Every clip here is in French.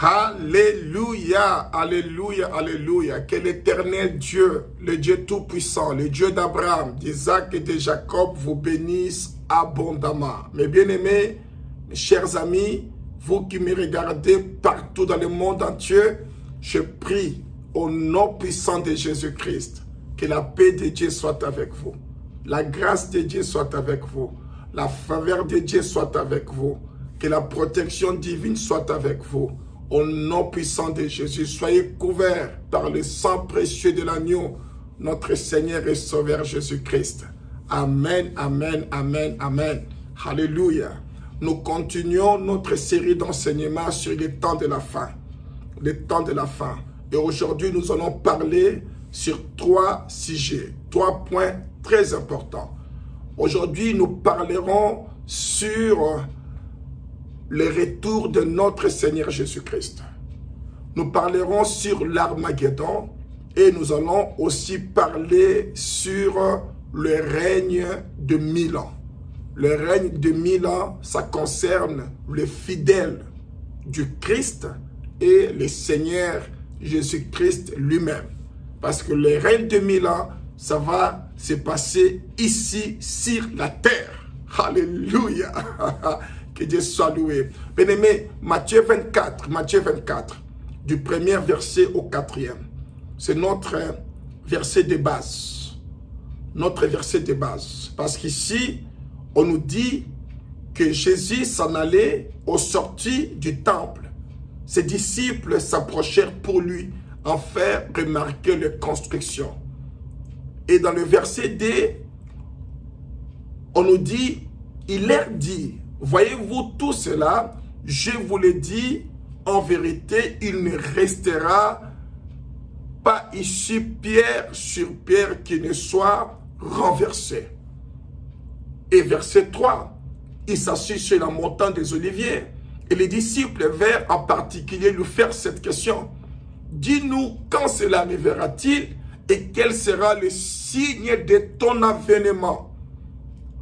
Alléluia, alléluia, alléluia. Que l'Éternel Dieu, le Dieu Tout-Puissant, le Dieu d'Abraham, d'Isaac et de Jacob vous bénisse abondamment. Mes bien-aimés, mes chers amis, vous qui me regardez partout dans le monde entier, je prie au nom puissant de Jésus-Christ que la paix de Dieu soit avec vous. La grâce de Dieu soit avec vous. La faveur de Dieu soit avec vous. Que la protection divine soit avec vous. Au nom puissant de Jésus, soyez couverts par le sang précieux de l'agneau, notre Seigneur et Sauveur Jésus-Christ. Amen, amen, amen, amen. Alléluia. Nous continuons notre série d'enseignements sur les temps de la fin. Les temps de la fin. Et aujourd'hui, nous allons parler sur 3 sujets, 3 points très importants. Aujourd'hui, nous parlerons sur le retour de notre Seigneur Jésus-Christ. Nous parlerons sur l'Armageddon et nous allons aussi parler sur le règne de 1000 ans. Le règne de 1000 ans, ça concerne les fidèles du Christ et le Seigneur Jésus-Christ lui-même. Parce que le règne de 1000 ans, ça va se passer ici sur la terre. Alléluia. Que Dieu soit loué. Bien-aimé, Matthieu 24, du premier verset au 4e. C'est notre verset de base. Notre verset de base. Parce qu'ici, on nous dit que Jésus s'en allait aux sorties du temple. Ses disciples s'approchèrent pour lui en faire remarquer les constructions. Et dans le verset D, on nous dit, il leur dit, voyez-vous tout cela, je vous le dis, en vérité, il ne restera pas ici pierre sur pierre qui ne soit renversée. Et verset 3, il s'assit sur la montagne des Oliviers et les disciples vinrent en particulier lui faire cette question. Dis-nous quand cela arrivera-t-il et quel sera le signe de ton avènement?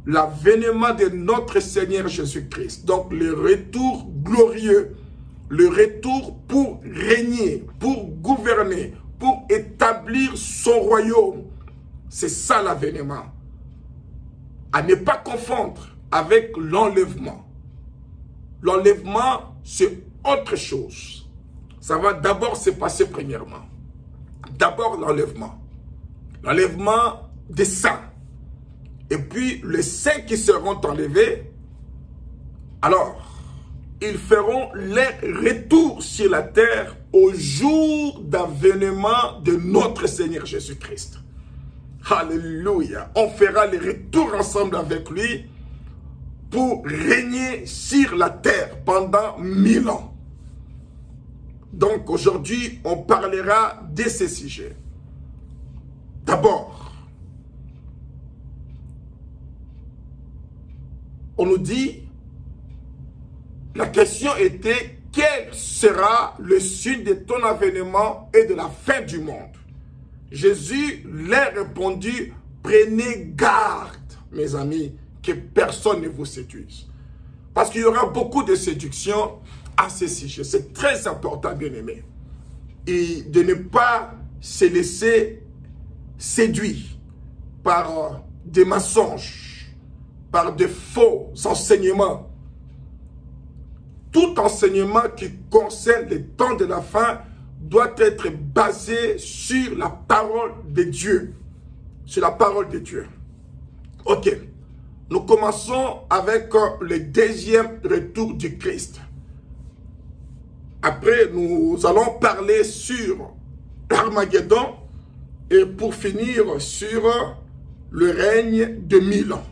L'avènement de notre Seigneur Jésus-Christ. Donc le retour glorieux, le retour pour régner, pour gouverner, pour établir son royaume. C'est ça l'avènement. À ne pas confondre avec l'enlèvement. L'enlèvement, c'est autre chose. Ça va d'abord se passer premièrement. D'abord l'enlèvement. L'enlèvement des saints. Et puis les saints qui seront enlevés, alors, ils feront leur retour sur la terre au jour d'avènement de notre Seigneur Jésus-Christ. Alléluia. On fera le retour ensemble avec lui pour régner sur la terre pendant 1000 ans. Donc aujourd'hui, on parlera de ces sujets. D'abord, on nous dit, la question était, quel sera le signe de ton avènement et de la fin du monde? Jésus leur répondit, prenez garde, mes amis, que personne ne vous séduise. Parce qu'il y aura beaucoup de séduction à ce sujet. C'est très important, bien-aimé. Et de ne pas se laisser séduire par des mensonges, par de faux enseignements. Tout enseignement qui concerne les temps de la fin doit être basé sur la parole de Dieu. Sur la parole de Dieu. Ok. Nous commençons avec le deuxième retour du Christ. Après, nous allons parler sur l'Armageddon et pour finir sur le règne de 1000 ans.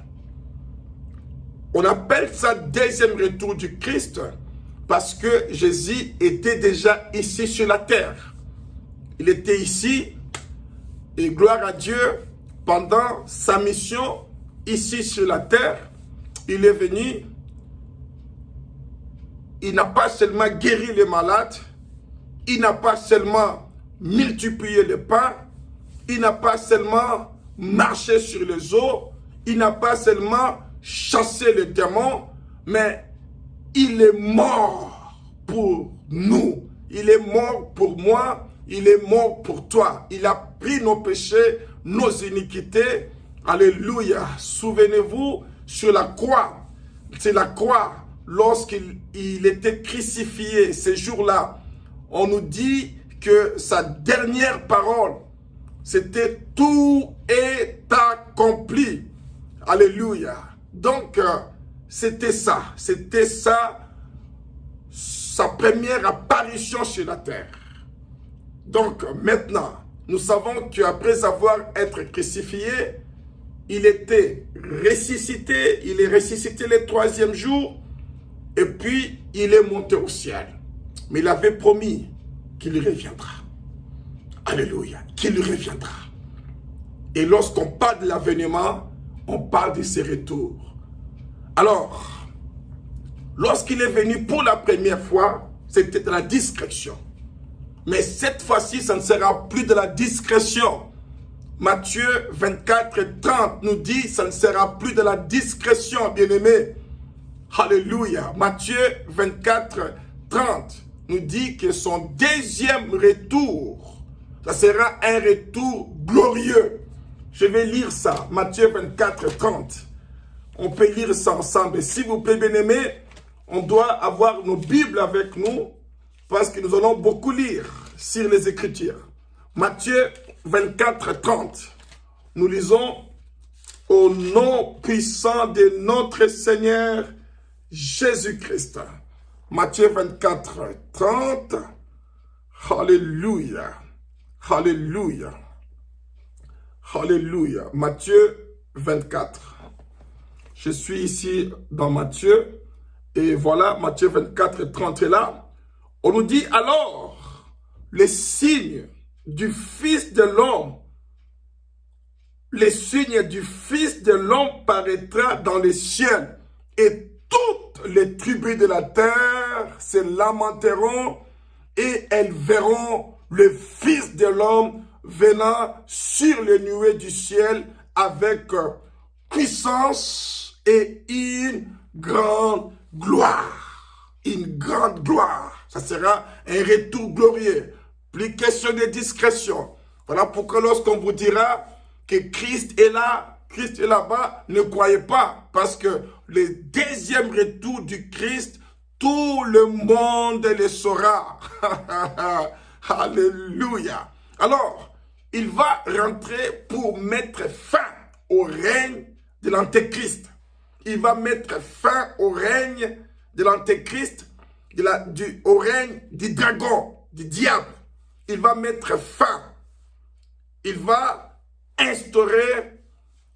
On appelle ça deuxième retour du Christ parce que Jésus était déjà ici sur la terre. Il était ici et gloire à Dieu pendant sa mission ici sur la terre. Il est venu, il n'a pas seulement guéri les malades, il n'a pas seulement multiplié les pains, il n'a pas seulement marché sur les eaux, il n'a pas seulement chassé les démons, mais il est mort pour nous il est mort pour moi, il est mort pour toi. Il a pris nos péchés, nos iniquités. Alléluia. Souvenez-vous, sur la croix, c'est la croix, lorsqu'il était crucifié, ces jours-là, on nous dit que sa dernière parole, c'était « tout est accompli ». Alléluia. Donc, c'était ça, sa première apparition sur la terre. Donc, maintenant, nous savons qu'après avoir été crucifié, il était ressuscité, il est ressuscité le troisième jour, et puis il est monté au ciel. Mais il avait promis qu'il reviendra. Alléluia, qu'il reviendra. Et lorsqu'on parle de l'avènement, on parle de ses retours. Alors, lorsqu'il est venu pour la première fois, c'était de la discrétion. Mais cette fois-ci, ça ne sera plus de la discrétion. Matthieu 24, 30 nous dit, ça ne sera plus de la discrétion, bien-aimés. Alléluia. Matthieu 24, 30 nous dit que son deuxième retour, ça sera un retour glorieux. Je vais lire ça, Matthieu 24, 30. On peut lire ça ensemble. Et s'il vous plaît, bien-aimés, on doit avoir nos Bibles avec nous parce que nous allons beaucoup lire sur les Écritures. Matthieu 24, 30. Nous lisons au nom puissant de notre Seigneur Jésus-Christ. Matthieu 24, 30. Alléluia. Alléluia. Alléluia. Matthieu 24. Je suis ici dans Matthieu. Et voilà, Matthieu 24, 30 est là. On nous dit alors, les signes du Fils de l'homme, les signes du Fils de l'homme paraîtra dans les cieux, et toutes les tribus de la terre se lamenteront, et elles verront le Fils de l'homme venant sur les nuées du ciel avec puissance et une grande gloire. Une grande gloire. Ça sera un retour glorieux. Plus question de discrétion. Voilà pourquoi lorsqu'on vous dira que Christ est là, Christ est là-bas, ne croyez pas. Parce que le deuxième retour du Christ, tout le monde le saura. Alléluia. Alors, il va rentrer pour mettre fin au règne de l'Antéchrist. Il va mettre fin au règne de l'Antéchrist, au règne du dragon, du diable. Il va mettre fin. Il va instaurer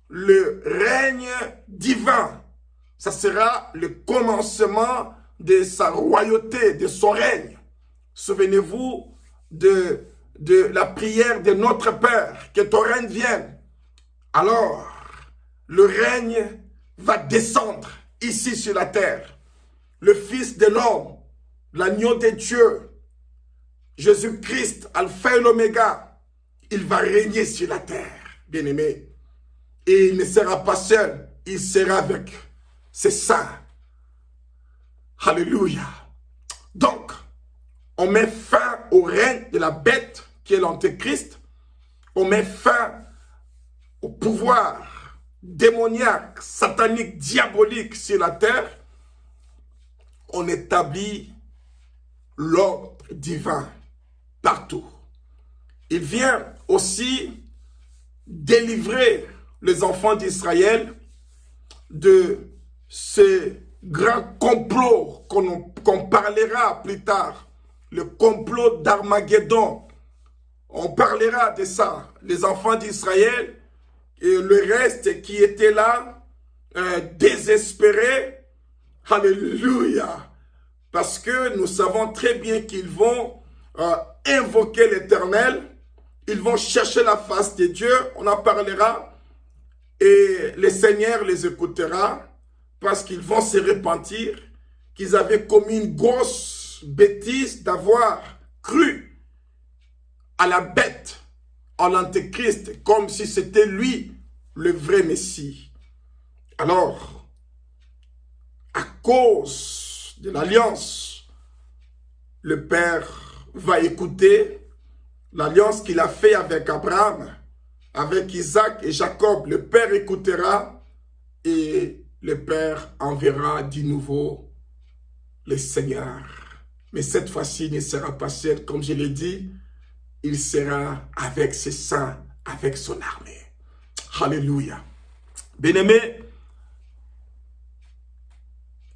le règne divin. Ça sera le commencement de sa royauté, de son règne. Souvenez-vous de la prière de notre Père, que ton règne vienne. Alors, le règne va descendre ici sur la terre. Le Fils de l'homme, l'agneau de Dieu, Jésus-Christ, Alpha et l'Oméga, il va régner sur la terre, bien-aimé. Et il ne sera pas seul, il sera avec ses saints. Alléluia. Donc, on met fin au règne de la bête qui est l'Antéchrist. On met fin au pouvoir démoniaque, satanique, diabolique sur la terre. On établit l'ordre divin partout. Il vient aussi délivrer les enfants d'Israël de ces grands complots qu'on parlera plus tard. Le complot d'Armageddon. On parlera de ça. Les enfants d'Israël et le reste qui était là, désespérés. Alléluia. Parce que nous savons très bien qu'ils vont invoquer l'Éternel. Ils vont chercher la face de Dieu. On en parlera. Et le Seigneur les écoutera. Parce qu'ils vont se repentir. Qu'ils avaient commis une grosse bêtise d'avoir cru à la bête, à l'Antéchrist, comme si c'était lui le vrai Messie. Alors, à cause de l'alliance, le Père va écouter l'alliance qu'il a fait avec Abraham, avec Isaac et Jacob. Le Père écoutera et le Père enverra de nouveau le Seigneur. Mais cette fois-ci, il ne sera pas seul, comme je l'ai dit, il sera avec ses saints, avec son armée. Alléluia. Bien-aimés,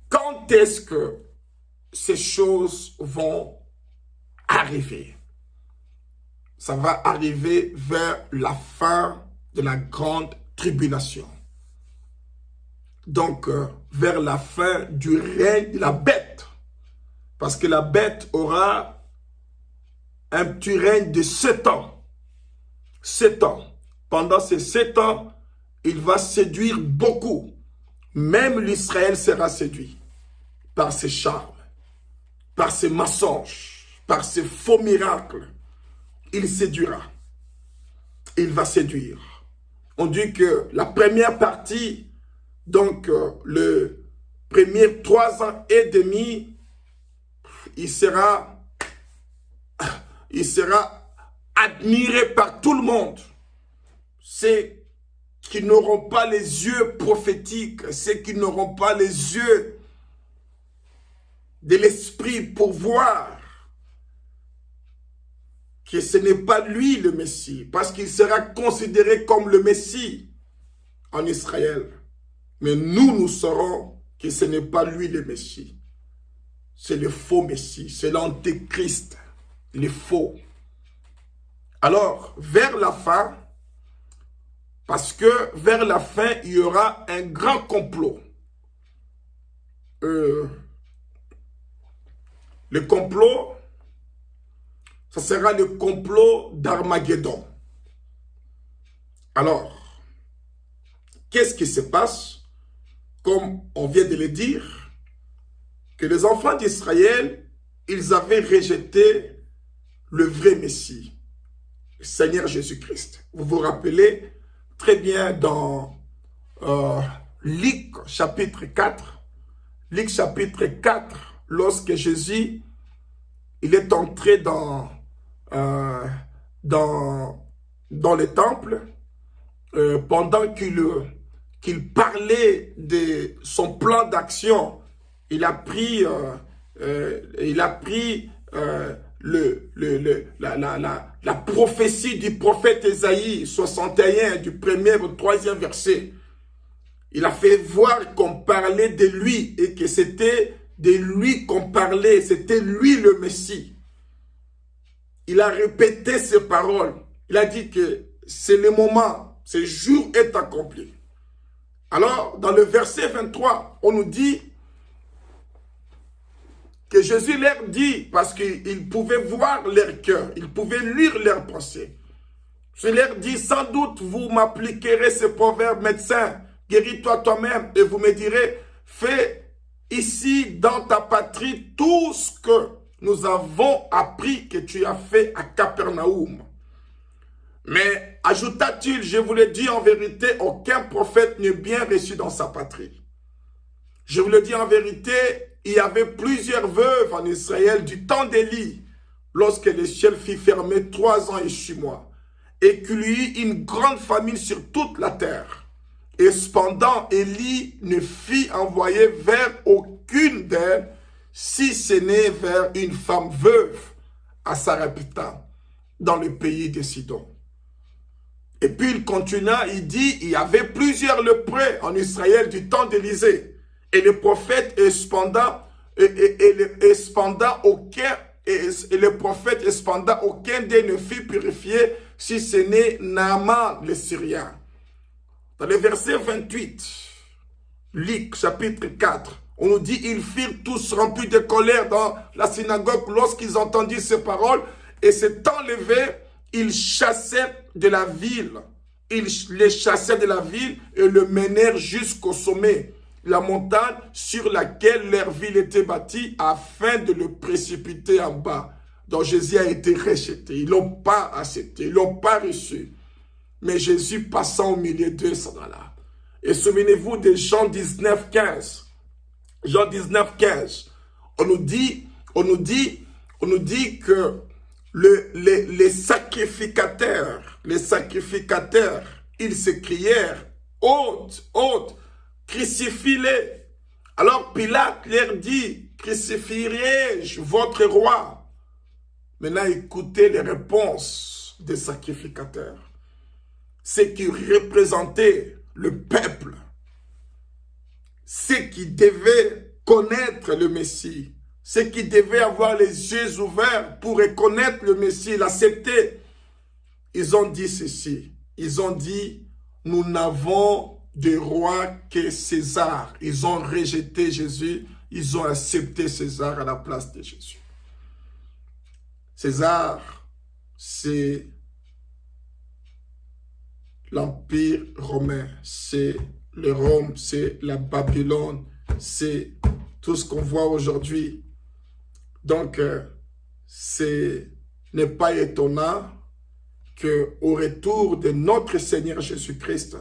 quand est-ce que ces choses vont arriver? Ça va arriver vers la fin de la grande tribulation. Donc, vers la fin du règne de la bête. Parce que la bête aura un petit règne de 7 ans. 7 ans. Pendant ces 7 ans, il va séduire beaucoup. Même l'Israël sera séduit par ses charmes, par ses mensonges, par ses faux miracles. Il séduira. Il va séduire. On dit que la première partie, donc le premier 3 ans et demi, il sera admiré par tout le monde. C'est qui n'auront pas les yeux prophétiques, ceux qui n'auront pas les yeux de l'esprit pour voir que ce n'est pas lui le Messie, parce qu'il sera considéré comme le Messie en Israël. Mais nous saurons que ce n'est pas lui le Messie. C'est le faux Messie, c'est l'antéchrist, le faux. Alors, vers la fin, parce que vers la fin, il y aura un grand complot. Le complot, ça sera le complot d'Armageddon. Alors, qu'est-ce qui se passe? Comme on vient de le dire, que les enfants d'Israël, ils avaient rejeté le vrai Messie, le Seigneur Jésus-Christ. Vous vous rappelez très bien dans Luc chapitre 4, Luc chapitre 4, lorsque Jésus il est entré dans le temple, pendant qu'il parlait de son plan d'action, il a pris la prophétie du prophète Ésaïe 61, du 1er au 3e verset. Il a fait voir qu'on parlait de lui et que c'était de lui qu'on parlait, c'était lui le Messie. Il a répété ces paroles. Il a dit que c'est le moment, ce jour est accompli. Alors, dans le verset 23, on nous dit que Jésus leur dit, parce qu'il pouvait voir leur cœur, il pouvait lire leurs pensées. Je leur dis, sans doute, vous m'appliquerez ce proverbe, médecin, guéris-toi toi-même, et vous me direz, fais ici dans ta patrie tout ce que nous avons appris que tu as fait à Capernaum. Mais, ajouta-t-il, je vous le dis en vérité, aucun prophète n'est bien reçu dans sa patrie. Je vous le dis en vérité, il y avait plusieurs veuves en Israël du temps d'Élie, lorsque le ciel fut fermé 3 ans et 6 mois, et qu'il y eut une grande famine sur toute la terre. Et cependant, Élie ne fit envoyer vers aucune d'elles, si ce n'est vers une femme veuve à Sarepta, dans le pays de Sidon. Et puis il continua, il dit, il y avait plusieurs lépreux en Israël du temps d'Élisée. Et le prophète aucun d'eux ne fut purifié, si ce n'est Naaman le Syrien. Dans le verset 28, Luc chapitre 4, on nous dit, ils firent tous remplis de colère dans la synagogue lorsqu'ils entendirent ces paroles, et s'étant levés, ils chassèrent de la ville. Ils les chassèrent de la ville et le menèrent jusqu'au sommet, la montagne sur laquelle leur ville était bâtie, afin de le précipiter en bas. Donc Jésus a été rejeté. Ils ne l'ont pas accepté, ils ne l'ont pas reçu. Mais Jésus passant au milieu d'eux s'en alla. Et souvenez-vous de Jean 19, 15. Jean 19, 15. On nous dit on nous dit que les sacrificateurs, ils se crièrent, ôte, ôte, crucifie-les. Alors Pilate leur dit, crucifierai-je votre roi? Maintenant, écoutez les réponses des sacrificateurs. Ceux qui représentaient le peuple, ceux qui devaient connaître le Messie, ceux qui devaient avoir les yeux ouverts pour reconnaître le Messie, l'accepter. Ils ont dit ceci. Ils ont dit, nous n'avons de roi que César. Ils ont rejeté Jésus. Ils ont accepté César à la place de Jésus. César, c'est l'Empire romain. C'est le Rome, c'est la Babylone, c'est tout ce qu'on voit aujourd'hui. Donc, ce n'est pas étonnant qu'au retour de notre Seigneur Jésus-Christ,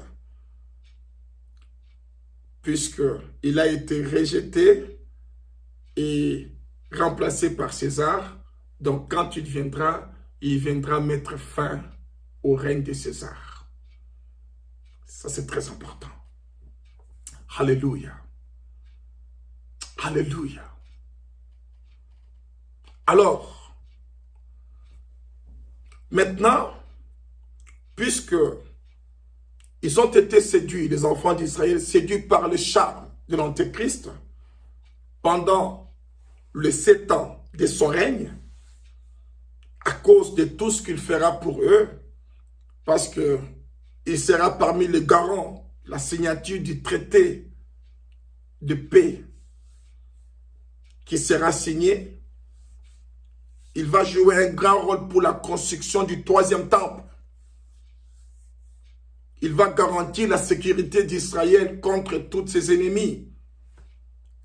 puisqu'il a été rejeté et remplacé par César, donc quand il viendra mettre fin au règne de César. Ça, c'est très important. Alléluia. Alléluia. Alors, maintenant, puisque ils ont été séduits, les enfants d'Israël, séduits par le charme de l'Antéchrist, pendant les 7 ans de son règne, à cause de tout ce qu'il fera pour eux, parce qu'il sera parmi les garants, la signature du traité de paix qui sera signé. Il va jouer un grand rôle pour la construction du 3e temple. Il va garantir la sécurité d'Israël contre tous ses ennemis.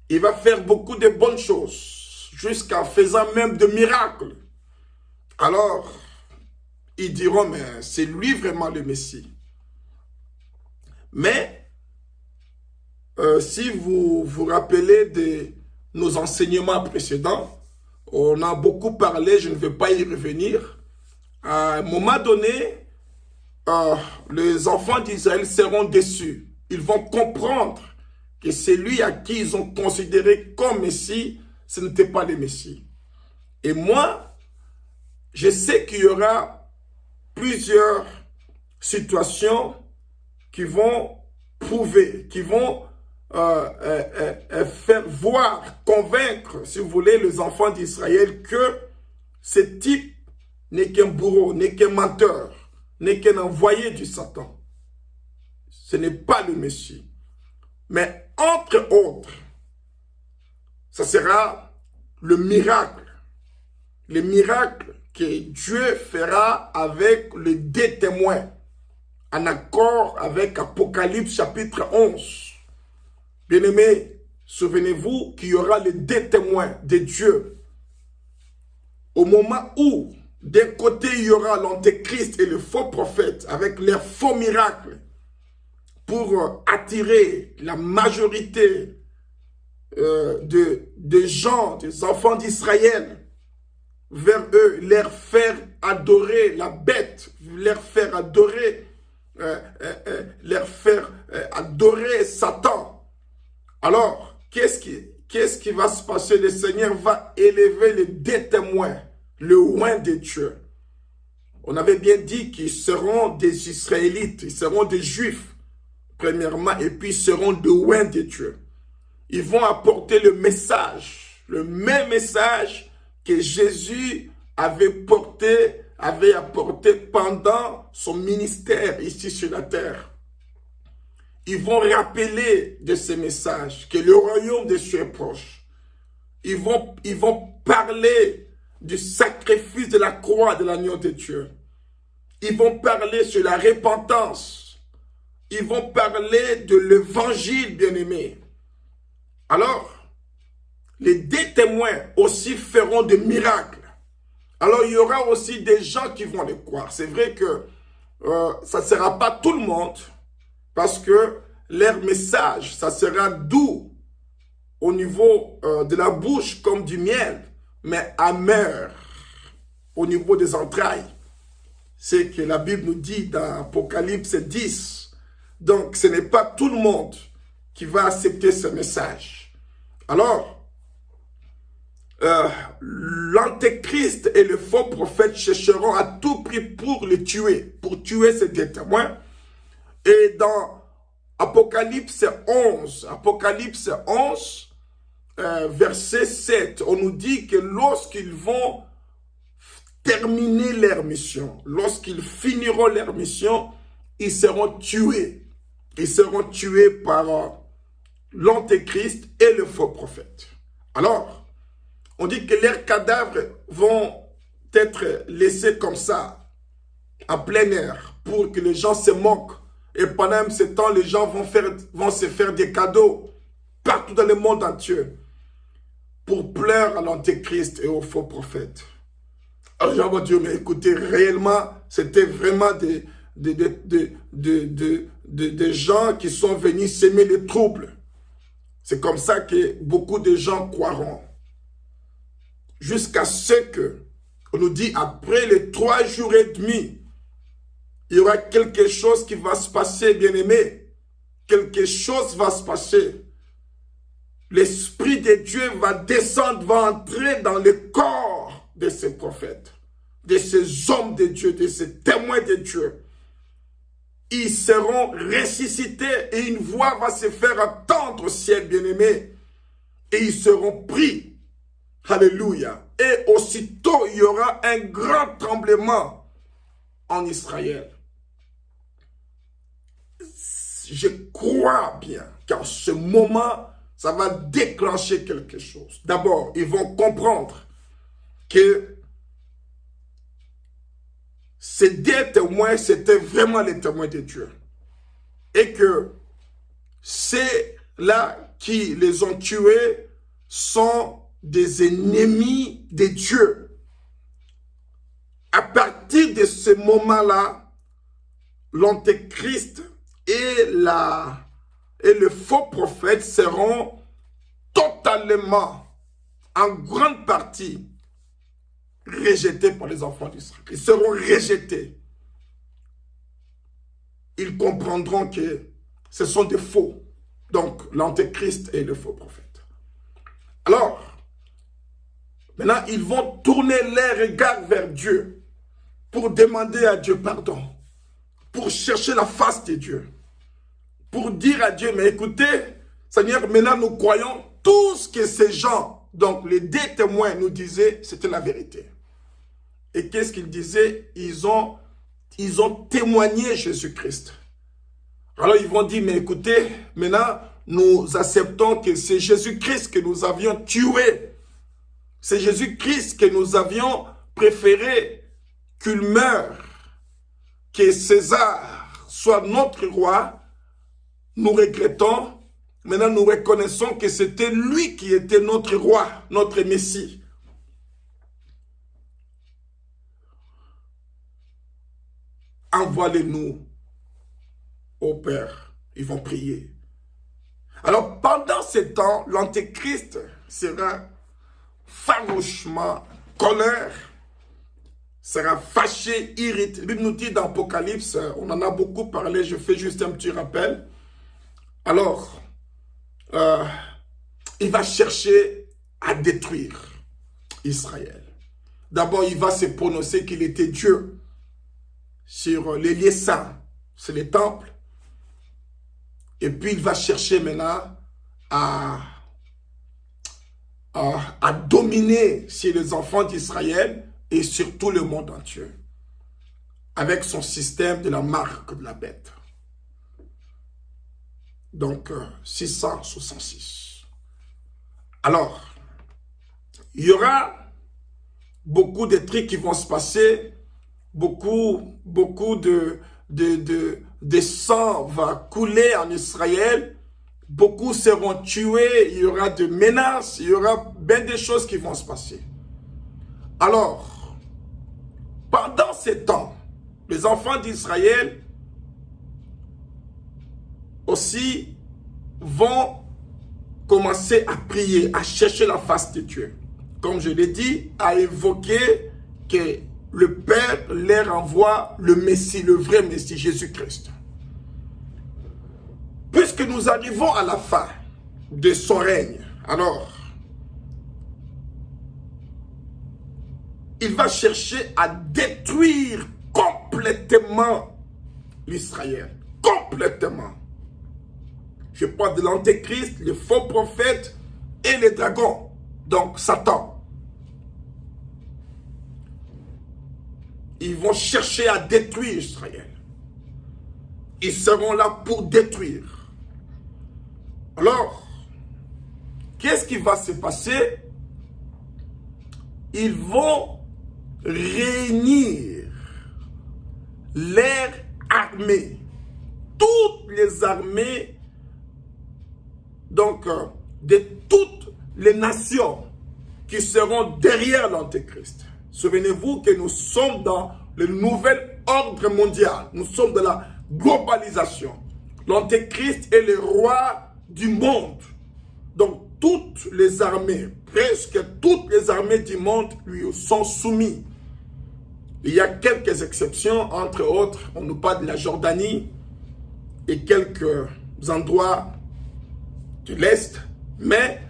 Il va faire beaucoup de bonnes choses, jusqu'à faisant même de miracles. Alors, ils diront, mais c'est lui vraiment le Messie. Mais, si vous vous rappelez de nos enseignements précédents, on a beaucoup parlé, je ne vais pas y revenir. À un moment donné, les enfants d'Israël seront déçus. Ils vont comprendre que celui à qui ils ont considéré comme Messie, ce n'était pas le Messie. Et moi, je sais qu'il y aura plusieurs situations qui vont prouver, qui vont faire voir, convaincre, si vous voulez, les enfants d'Israël que ce type n'est qu'un bourreau, n'est qu'un menteur, n'est qu'un envoyé du Satan. Ce n'est pas le Messie. Mais entre autres, ça sera le miracle que Dieu fera avec les 2 témoins, en accord avec Apocalypse chapitre 11. Bien-aimés, souvenez-vous qu'il y aura les 2 témoins de Dieu. Au moment où, d'un côté, il y aura l'Antéchrist et le faux prophète avec leurs faux miracles pour attirer la majorité de gens, des enfants d'Israël vers eux, leur faire adorer la bête, leur faire adorer Satan. Alors, qu'est-ce qui va se passer? Le Seigneur va élever les 2 témoins, le oint de Dieu. On avait bien dit qu'ils seront des Israélites, ils seront des Juifs, premièrement, et puis ils seront le oint de Dieu. Ils vont apporter le même message que Jésus avait apporté pendant son ministère ici sur la terre. Ils vont rappeler de ce message que le royaume des cieux est proche. Ils vont parler du sacrifice de la croix de l'agneau de Dieu. Ils vont parler sur la repentance. Ils vont parler de l'évangile, bien-aimé. Alors, les 2 témoins aussi feront des miracles. Alors, il y aura aussi des gens qui vont les croire. C'est vrai que ça ne sera pas tout le monde, parce que leur message, ça sera doux au niveau de la bouche comme du miel. mais amer au niveau des entrailles. C'est que la Bible nous dit dans Apocalypse 10. Donc, ce n'est pas tout le monde qui va accepter ce message. Alors, l'antéchrist et le faux prophète chercheront à tout prix pour le tuer, pour tuer ces deux témoins. Et dans Apocalypse 11, verset 7, on nous dit que lorsqu'ils vont terminer leur mission, lorsqu'ils finiront leur mission, ils seront tués. Ils seront tués par l'antéchrist et le faux prophète. Alors, on dit que leurs cadavres vont être laissés comme ça, en plein air, pour que les gens se moquent. Et pendant ce temps, les gens vont se faire des cadeaux partout dans le monde entier pour pleurer à l'antéchrist et au faux prophète. Alors, les gens vont dire, mais écoutez, réellement, c'était vraiment des gens qui sont venus s'aimer les troubles. C'est comme ça que beaucoup de gens croiront. Jusqu'à ce que, on nous dit, après les 3 jours et demi, il y aura quelque chose qui va se passer, bien-aimé. Quelque chose va se passer. L'Esprit de Dieu va descendre, va entrer dans le corps de ces prophètes, de ces hommes de Dieu, de ces témoins de Dieu. Ils seront ressuscités et une voix va se faire entendre au ciel, bien-aimé. Et ils seront pris. Alléluia. Et aussitôt, il y aura un grand tremblement en Israël. Je crois bien qu'en ce moment, ça va déclencher quelque chose. D'abord, ils vont comprendre que ces deux témoins, c'était vraiment les témoins de Dieu. Et que ceux-là qui les ont tués sont des ennemis de Dieu. À partir de ce moment-là, l'antéchrist et le faux prophète seront totalement, en grande partie, rejetés par les enfants d'Israël. Ils seront rejetés. Ils comprendront que ce sont des faux. Donc, l'antéchrist et le faux prophète. Alors, maintenant, ils vont tourner les regards vers Dieu pour demander à Dieu pardon, pour chercher la face de Dieu, pour dire à Dieu, mais écoutez, Seigneur, maintenant nous croyons tout ce que ces gens, donc les deux témoins nous disaient, c'était la vérité. Et qu'est-ce qu'ils disaient? Ils ont témoigné Jésus-Christ. Alors ils vont dire, mais écoutez, maintenant nous acceptons que c'est Jésus-Christ que nous avions tué. C'est Jésus-Christ que nous avions préféré qu'il meure, que César soit notre roi. Nous regrettons, maintenant nous reconnaissons que c'était lui qui était notre roi, notre Messie. Envoie-les-nous au Père. Ils vont prier. Alors pendant ce temps, l'antéchrist sera farouchement colère, sera fâché, irrité. La Bible nous dit dans Apocalypse, on en a beaucoup parlé, je fais juste un petit rappel. Alors, il va chercher à détruire Israël. D'abord, il va se prononcer qu'il était Dieu sur les lieux saints, c'est les temples. Et puis, il va chercher maintenant à dominer sur les enfants d'Israël et sur tout le monde entier, avec son système de la marque de la bête. Donc, 666. Alors, il y aura beaucoup de trucs qui vont se passer, beaucoup de sang va couler en Israël, beaucoup seront tués, il y aura des menaces, il y aura bien des choses qui vont se passer. Alors, pendant ce temps, les enfants d'Israël aussi vont commencer à prier, à chercher la face de Dieu. comme je l'ai dit, a évoqué que le Père leur envoie le Messie, le vrai Messie, Jésus-Christ. Puisque nous arrivons à la fin de son règne, alors, il va chercher à détruire complètement l'Israël. Complètement. Je parle de l'Antéchrist, les faux prophètes et les dragons. Donc, Satan. Ils vont chercher à détruire Israël. Ils seront là pour détruire. Alors, qu'est-ce qui va se passer? Ils vont réunir leur armée. Toutes les armées, donc, de toutes les nations qui seront derrière l'Antéchrist. Souvenez-vous que nous sommes dans le nouvel ordre mondial. Nous sommes dans la globalisation. L'Antéchrist est le roi du monde. Donc, toutes les armées, presque toutes les armées du monde lui sont soumises. Il y a quelques exceptions, entre autres, on nous parle de la Jordanie et quelques endroits de l'Est, mais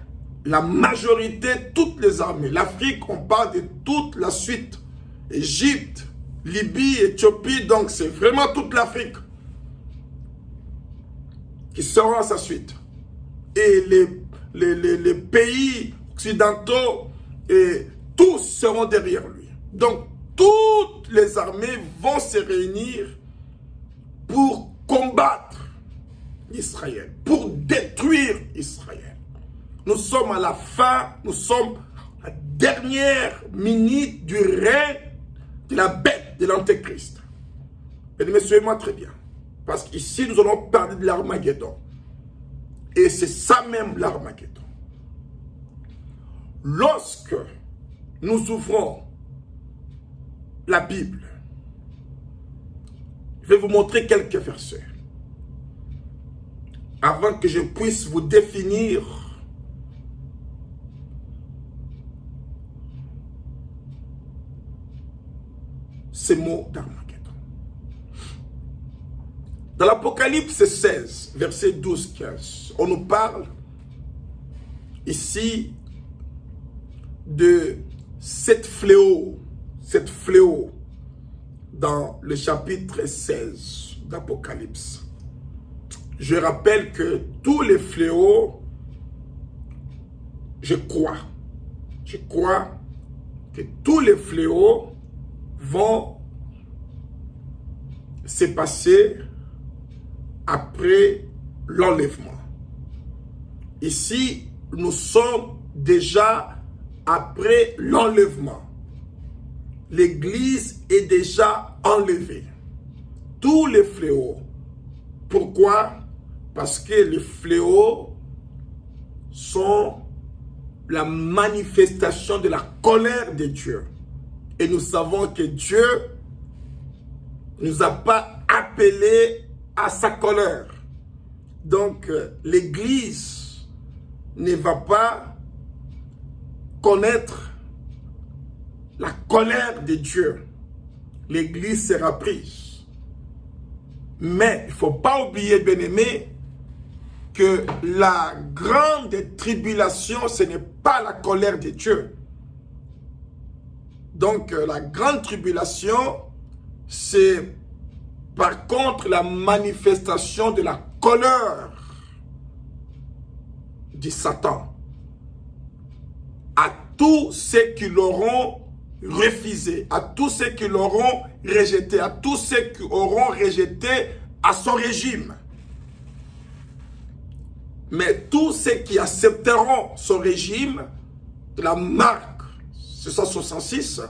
la majorité, toutes les armées, l'Afrique, on parle de toute la suite, Égypte, Libye, Éthiopie, donc c'est vraiment toute l'Afrique qui sera à sa suite. Et les pays occidentaux, et tous seront derrière lui. Donc, toutes les armées vont se réunir pour combattre Israël, pour détruire Israël. Nous sommes à la fin, nous sommes à la dernière minute du règne de la bête de l'Antéchrist. Mais suivez-moi très bien, parce qu'ici nous allons parler de l'Armageddon. Et c'est ça même l'Armageddon. Lorsque nous ouvrons la Bible, je vais vous montrer quelques versets avant que je puisse vous définir ces mots d'Armageddon. Dans l'Apocalypse 16, versets 12-15, on nous parle ici de cette fléau dans le chapitre 16 d'Apocalypse. Je rappelle que tous les fléaux, je crois que tous les fléaux vont se passer après l'enlèvement. Ici, nous sommes déjà après l'enlèvement. L'Église est déjà enlevée. Tous les fléaux. Pourquoi? Parce que les fléaux sont la manifestation de la colère de Dieu. Et nous savons que Dieu ne nous a pas appelés à sa colère. Donc, l'Église ne va pas connaître la colère de Dieu. L'Église sera prise. Mais il ne faut pas oublier, bien-aimés, que la grande tribulation, ce n'est pas la colère de Dieu. Donc, la grande tribulation, c'est par contre la manifestation de la colère de Satan à tous ceux qui l'auront refusé, à tous ceux qui l'auront rejeté, à tous ceux qui auront rejeté à son régime. Mais tous ceux qui accepteront son régime, de la marque 666,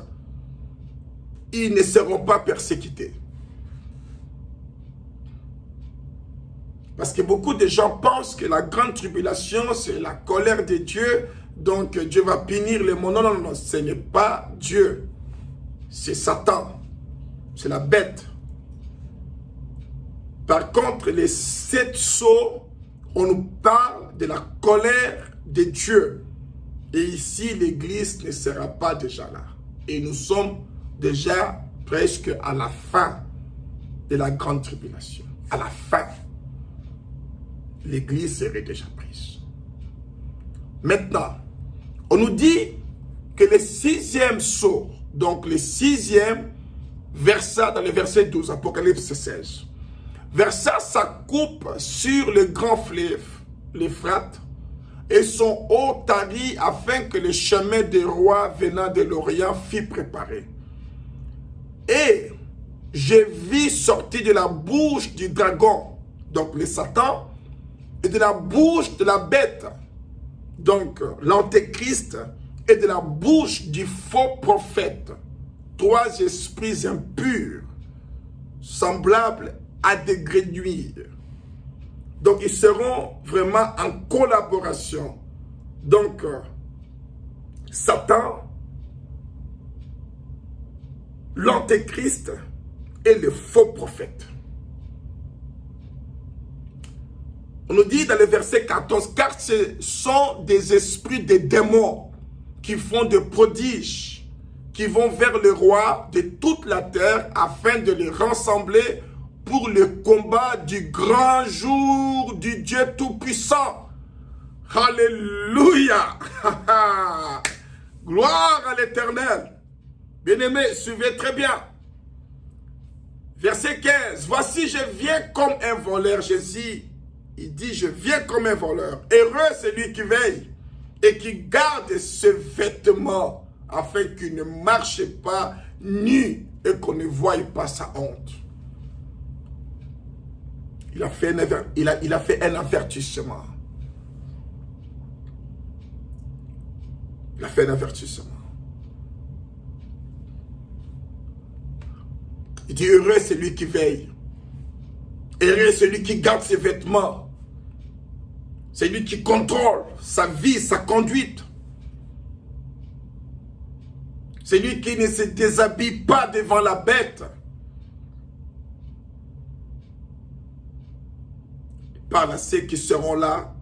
ils ne seront pas persécutés. Parce que beaucoup de gens pensent que la grande tribulation, c'est la colère de Dieu, donc Dieu va punir les mondes. Non, non, non, ce n'est pas Dieu. C'est Satan. C'est la bête. Par contre, les 7 sceaux, on nous parle de la colère de Dieu. Et ici, l'église ne sera pas déjà là. Et nous sommes déjà presque à la fin de la grande tribulation. À la fin, l'église serait déjà prise. Maintenant, on nous dit que le 6e sceau, donc le 6e verset dans le verset 12, Apocalypse 16. Verset, ça coupe sur le grand fleuve, l'Euphrate, et son haut tarit afin que le chemin des rois venant de l'Orient fût préparé. Et j'ai vu sortir de la bouche du dragon, donc le Satan, et de la bouche de la bête, donc l'antéchrist, et de la bouche du faux prophète, 3 esprits impurs, semblables à des grenouilles. Donc, ils seront vraiment en collaboration. Donc, Satan, l'antéchrist et le faux prophète. On nous dit dans le verset 14, car ce sont des esprits des démons qui font des prodiges, qui vont vers le roi de toute la terre afin de les rassembler pour le combat du grand jour du Dieu Tout-Puissant. Alléluia. Gloire à l'Éternel. Bien-aimés, suivez très bien. Verset 15. Voici, je viens comme un voleur. Jésus, il dit, je viens comme un voleur. Heureux celui qui veille et qui garde ce vêtement afin qu'il ne marche pas nu et qu'on ne voie pas sa honte. Il a fait un avertissement. Il a fait un avertissement. Il dit, heureux celui qui veille. Heureux celui qui garde ses vêtements. C'est lui qui contrôle sa vie, sa conduite. C'est lui qui ne se déshabille pas devant la bête. Par à ceux qui seront là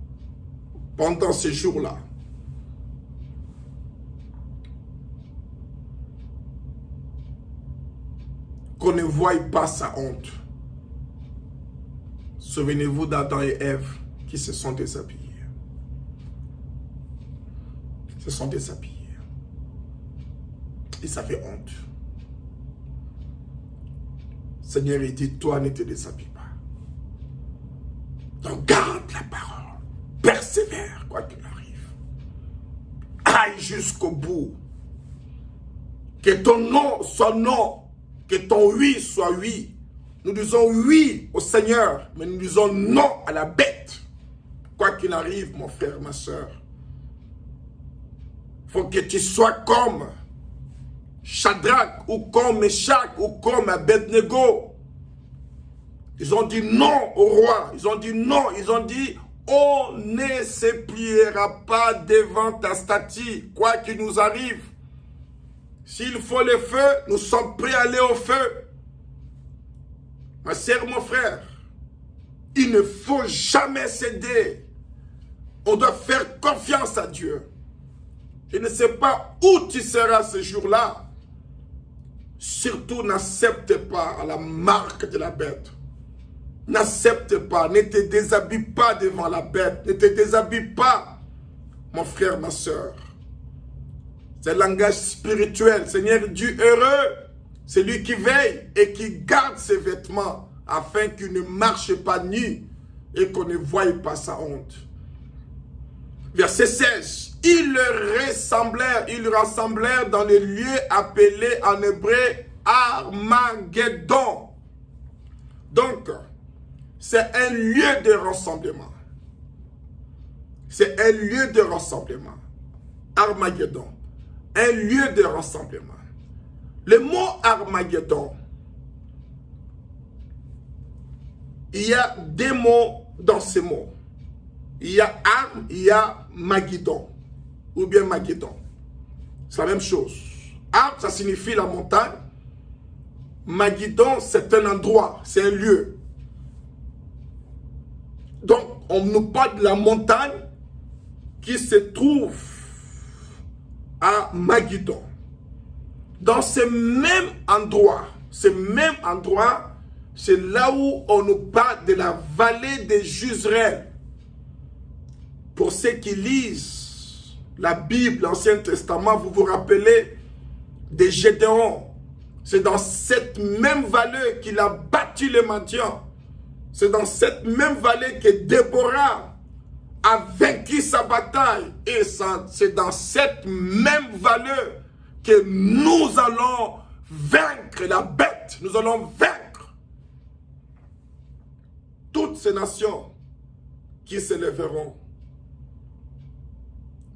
pendant ces jours-là. Qu'on ne voie pas sa honte. Souvenez-vous d'Adam et Ève qui se sont déshabillés. Se sont déshabillés. Ils avaient honte. Seigneur, il dit, toi ne te déshabille pas. Donc garde la parole. Persévère, quoi qu'il arrive. Aille jusqu'au bout. Que ton non soit non. Que ton oui soit oui. Nous disons oui au Seigneur, mais nous disons non à la bête. Quoi qu'il arrive, mon frère, ma soeur. Il faut que tu sois comme Shadrach, ou comme Meshach, ou comme Abednego. Ils ont dit non au roi. Ils ont dit non. Ils ont dit, on ne se pliera pas devant ta statue, quoi qu'il nous arrive. S'il faut le feu, nous sommes prêts à aller au feu. Ma sœur, mon frère, il ne faut jamais céder. On doit faire confiance à Dieu. Je ne sais pas où tu seras ce jour-là. Surtout, n'accepte pas la marque de la bête. N'accepte pas, ne te déshabille pas devant la bête. Ne te déshabille pas, mon frère, ma soeur. C'est le langage spirituel. Seigneur Dieu heureux, c'est lui qui veille et qui garde ses vêtements afin qu'il ne marche pas nu et qu'on ne voie pas sa honte. Verset 16. Ils rassemblèrent dans les lieux appelés en hébreu Armageddon. Donc, c'est un lieu de rassemblement. C'est un lieu de rassemblement. Armageddon. Un lieu de rassemblement. Le mot Armageddon, il y a deux mots dans ces mots. Il y a Arm, il y a Magidon, ou bien Magidon. C'est la même chose. Arm, ça signifie la montagne. Magidon, c'est un endroit, c'est un lieu. Donc, on nous parle de la montagne qui se trouve à Magidon. Dans ce même endroit, c'est là où on nous parle de la vallée de Jezreel. Pour ceux qui lisent la Bible, l'Ancien Testament, vous vous rappelez de Gédéon. C'est dans cette même vallée qu'il a battu les Madians. C'est dans cette même vallée que Déborah a vaincu sa bataille. Et c'est dans cette même vallée que nous allons vaincre la bête. Nous allons vaincre toutes ces nations qui se lèveront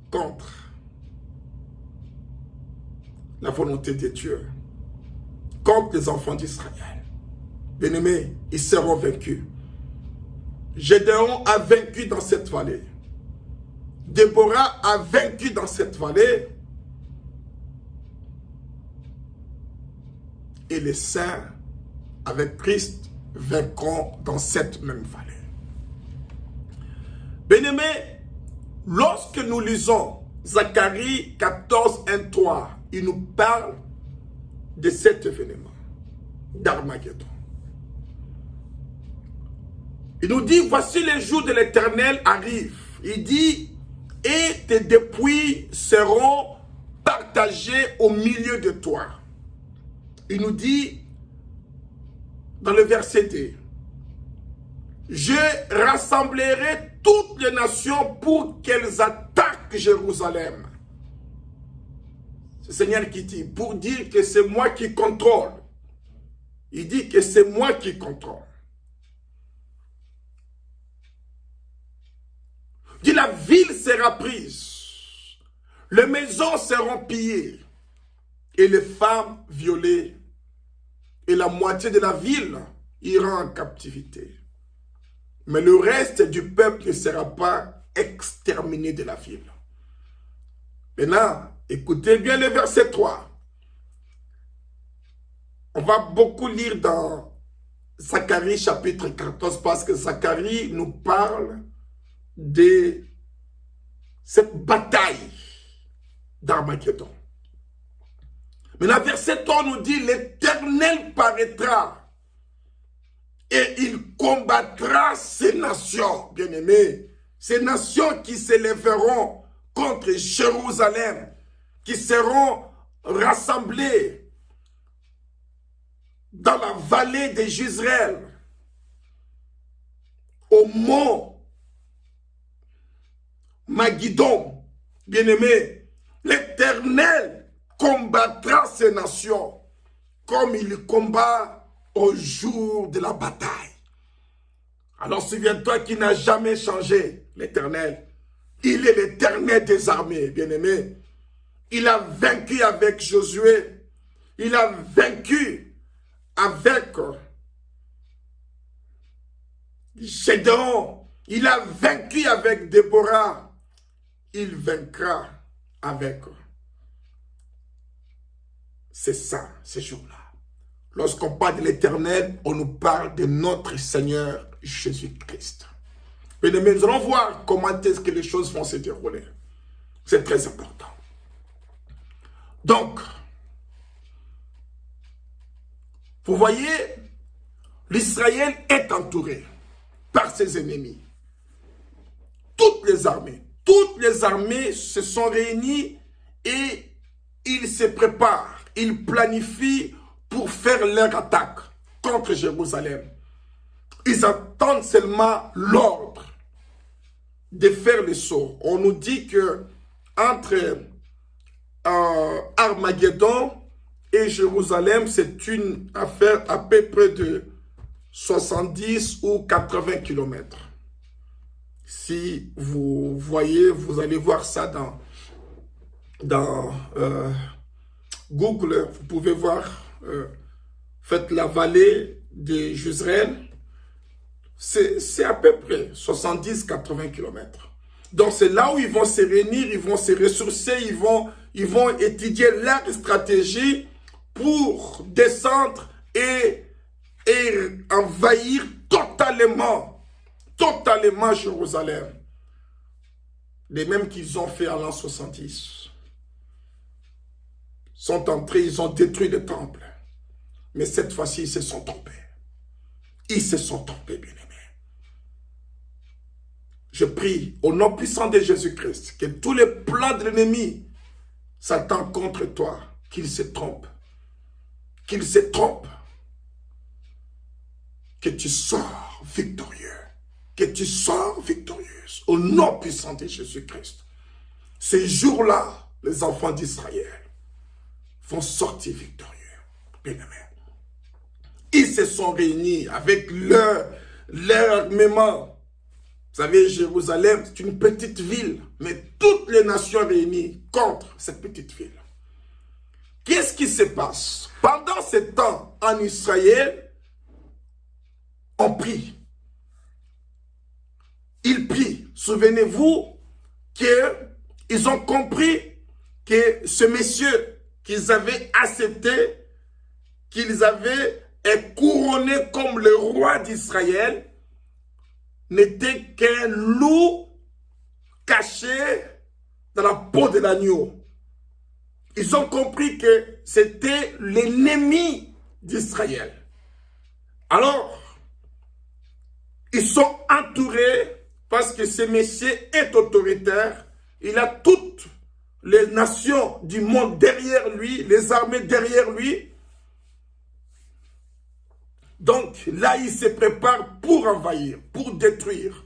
contre la volonté de Dieu, contre les enfants d'Israël. Bien-aimés, ils seront vaincus. Gédéon a vaincu dans cette vallée. Déborah a vaincu dans cette vallée. Et les saints, avec Christ, vaincront dans cette même vallée. Bien-aimés, lorsque nous lisons Zacharie 14, 1, 3, il nous parle de cet événement d'Armageddon. Il nous dit, voici les jours de l'Éternel arrivent. Il dit, et tes dépouilles seront partagées au milieu de toi. Il nous dit, dans le verset 2, je rassemblerai toutes les nations pour qu'elles attaquent Jérusalem. C'est le Seigneur qui dit, pour dire que c'est moi qui contrôle. Il dit que c'est moi qui contrôle. Il dit, la ville sera prise, les maisons seront pillées, et les femmes violées, et la moitié de la ville ira en captivité. Mais le reste du peuple ne sera pas exterminé de la ville. Maintenant, écoutez bien le verset 3. On va beaucoup lire dans Zacharie chapitre 14 parce que Zacharie nous parle de cette bataille d'Armageddon. Maintenant, verset 3 nous dit, l'Éternel paraîtra et il combattra ces nations, bien-aimés, ces nations qui se lèveront contre Jérusalem, qui seront rassemblées dans la vallée de Jezreel, au mont Magidon. Bien-aimés, l'Éternel combattra ces nations comme il combat au jour de la bataille. Alors souviens-toi qu'il n'a jamais changé, l'Éternel. Il est l'Éternel des armées, bien-aimés. Il a vaincu avec Josué. Il a vaincu avec Gédéon. Il a vaincu avec Déborah. Il vaincra avec eux. C'est ça, ces jours-là. Lorsqu'on parle de l'Éternel, on nous parle de notre Seigneur Jésus-Christ. Bien-aimés, nous allons voir comment est-ce que les choses vont se dérouler. C'est très important. Donc, vous voyez, l'Israël est entouré par ses ennemis. Toutes les armées se sont réunies et ils se préparent, ils planifient pour faire leur attaque contre Jérusalem. Ils attendent seulement l'ordre de faire le saut. On nous dit que entre Armageddon et Jérusalem, c'est une affaire à peu près de 70 ou 80 kilomètres. Si vous voyez, vous allez voir ça dans Google, vous pouvez voir, faites la vallée de Jezreel, c'est à peu près 70-80 kilomètres. Donc c'est là où ils vont se réunir, ils vont se ressourcer, ils vont étudier leur stratégie pour descendre et envahir totalement Jérusalem. Les mêmes qu'ils ont fait en l'an 70. sont entrés, ils ont détruit le temple. Mais cette fois-ci, ils se sont trompés. Ils se sont trompés, bien-aimés. Je prie au nom puissant de Jésus-Christ que tous les plans de l'ennemi s'attendent contre toi, qu'ils se trompent. Qu'ils se trompent. Que tu sors victorieux. Que tu sors victorieuse. Au nom puissant de Jésus-Christ. Ces jours-là, les enfants d'Israël vont sortir victorieux. Bien-aimés. Ils se sont réunis avec leur armement. Vous savez, Jérusalem, c'est une petite ville, mais toutes les nations réunies contre cette petite ville. Qu'est-ce qui se passe? Pendant ce temps, en Israël, on prie. Ils prient. Souvenez-vous qu'ils ont compris que ce monsieur qu'ils avaient accepté, qu'ils avaient couronné comme le roi d'Israël, n'était qu'un loup caché dans la peau de l'agneau. Ils ont compris que c'était l'ennemi d'Israël. Alors, ils sont entourés parce que ce monsieur est autoritaire. Il a toutes les nations du monde derrière lui, les armées derrière lui. Donc là, il se prépare pour envahir, pour détruire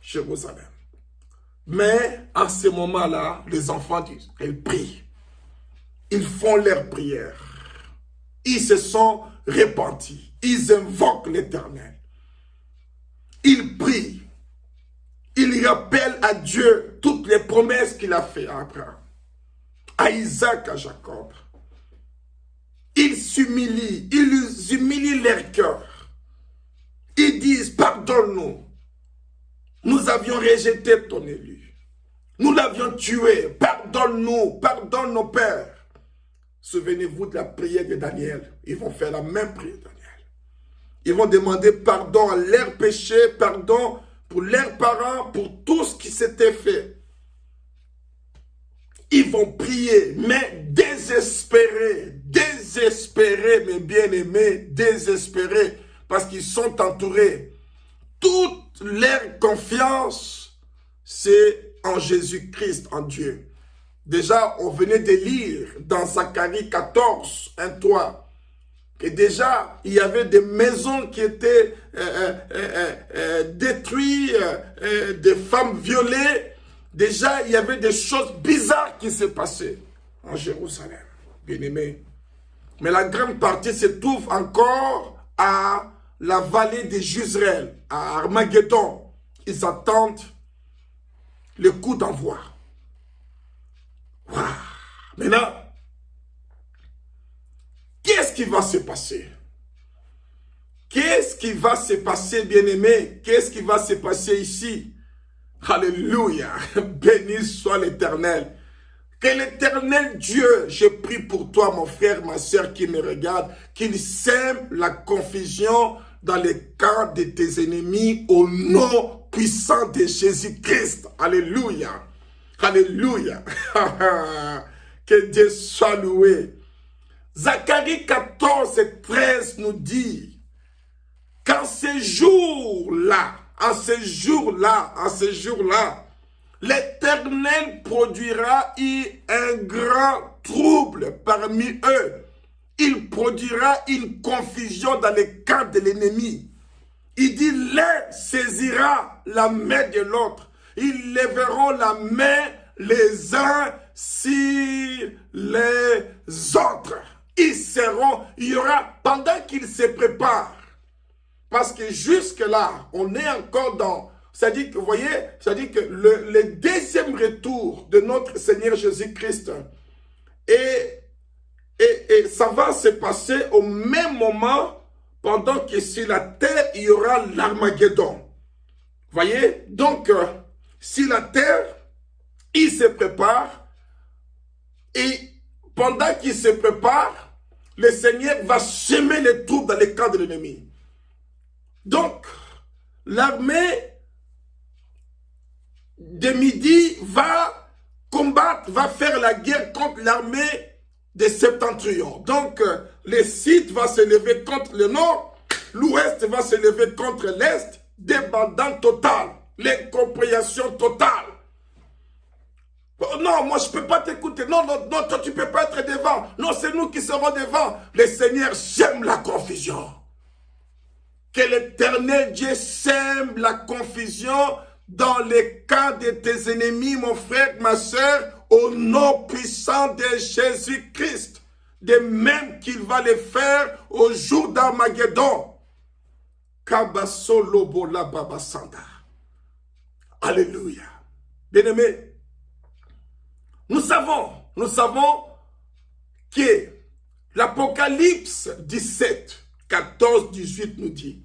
Jérusalem. Mais à ce moment-là, les enfants d'Israël prient. Ils font leur prière. Ils se sont repentis. Ils invoquent l'Éternel. Ils prient. Ils rappellent à Dieu toutes les promesses qu'il a faites à Abraham, à Isaac, à Jacob. Ils s'humilient, ils humilient leur cœur. Ils disent, pardonne-nous. Nous avions rejeté ton élu. Nous l'avions tué. Pardonne-nous, pardonne nos pères. Souvenez-vous de la prière de Daniel. Ils vont faire la même prière de Daniel. Ils vont demander pardon à leurs péchés, pardon pour leurs parents, pour tout ce qui s'était fait. Ils vont prier, mais désespérés, mes bien-aimés, désespérés, parce qu'ils sont entourés. Toute leur confiance, c'est en Jésus-Christ, en Dieu. Déjà, on venait de lire dans Zacharie 14, 1, 3, que déjà, il y avait des maisons qui étaient détruites, des femmes violées. Déjà, il y avait des choses bizarres qui se passaient en Jérusalem, bien-aimés. Mais la grande partie se trouve encore à la vallée de Jezreel, à Armageddon. Ils attendent le coup d'envoi. Wow. Maintenant, qu'est-ce qui va se passer? Qu'est-ce qui va se passer, bien-aimés? Qu'est-ce qui va se passer ici? Alléluia. Béni soit l'Éternel. Que l'Éternel Dieu, je prie pour toi, mon frère, ma soeur qui me regarde, qu'il sème la confusion dans les camps de tes ennemis au nom puissant de Jésus-Christ. Alléluia. Alléluia. Que Dieu soit loué. Zacharie 14 et 13 nous dit qu'en ces jours-là, l'Éternel produira un grand trouble parmi eux. Il produira une confusion dans les camps de l'ennemi. Il dit, l'un saisira la main de l'autre. Ils lèveront la main les uns sur les autres. Il y aura, pendant qu'ils se préparent, parce que jusque-là, on est encore dans, c'est-à-dire que, vous voyez, c'est-à-dire que le deuxième retour de notre Seigneur Jésus-Christ, et ça va se passer au même moment, pendant que sur la terre, il y aura l'Armageddon. Vous voyez, donc, sur la terre, il se prépare, et pendant qu'il se prépare, le Seigneur va semer les troupes dans les camps de l'ennemi. Donc, l'armée de midi va combattre, va faire la guerre contre l'armée des septentrions. Donc, le sud va se lever contre le nord, l'ouest va se lever contre l'est, débandant total, l'incompréhension totale. Oh non, moi je ne peux pas t'écouter. Non, non, non, toi tu ne peux pas être devant. Non, c'est nous qui serons devant. Le Seigneur sème la confusion. Que l'Éternel Dieu sème la confusion dans les cas de tes ennemis, mon frère, ma soeur, au nom puissant de Jésus-Christ. De même qu'il va le faire au jour d'Armageddon. Kabasolobola babasanda. Alléluia. Bien-aimés, nous savons que l'Apocalypse 17, 14, 18 nous dit,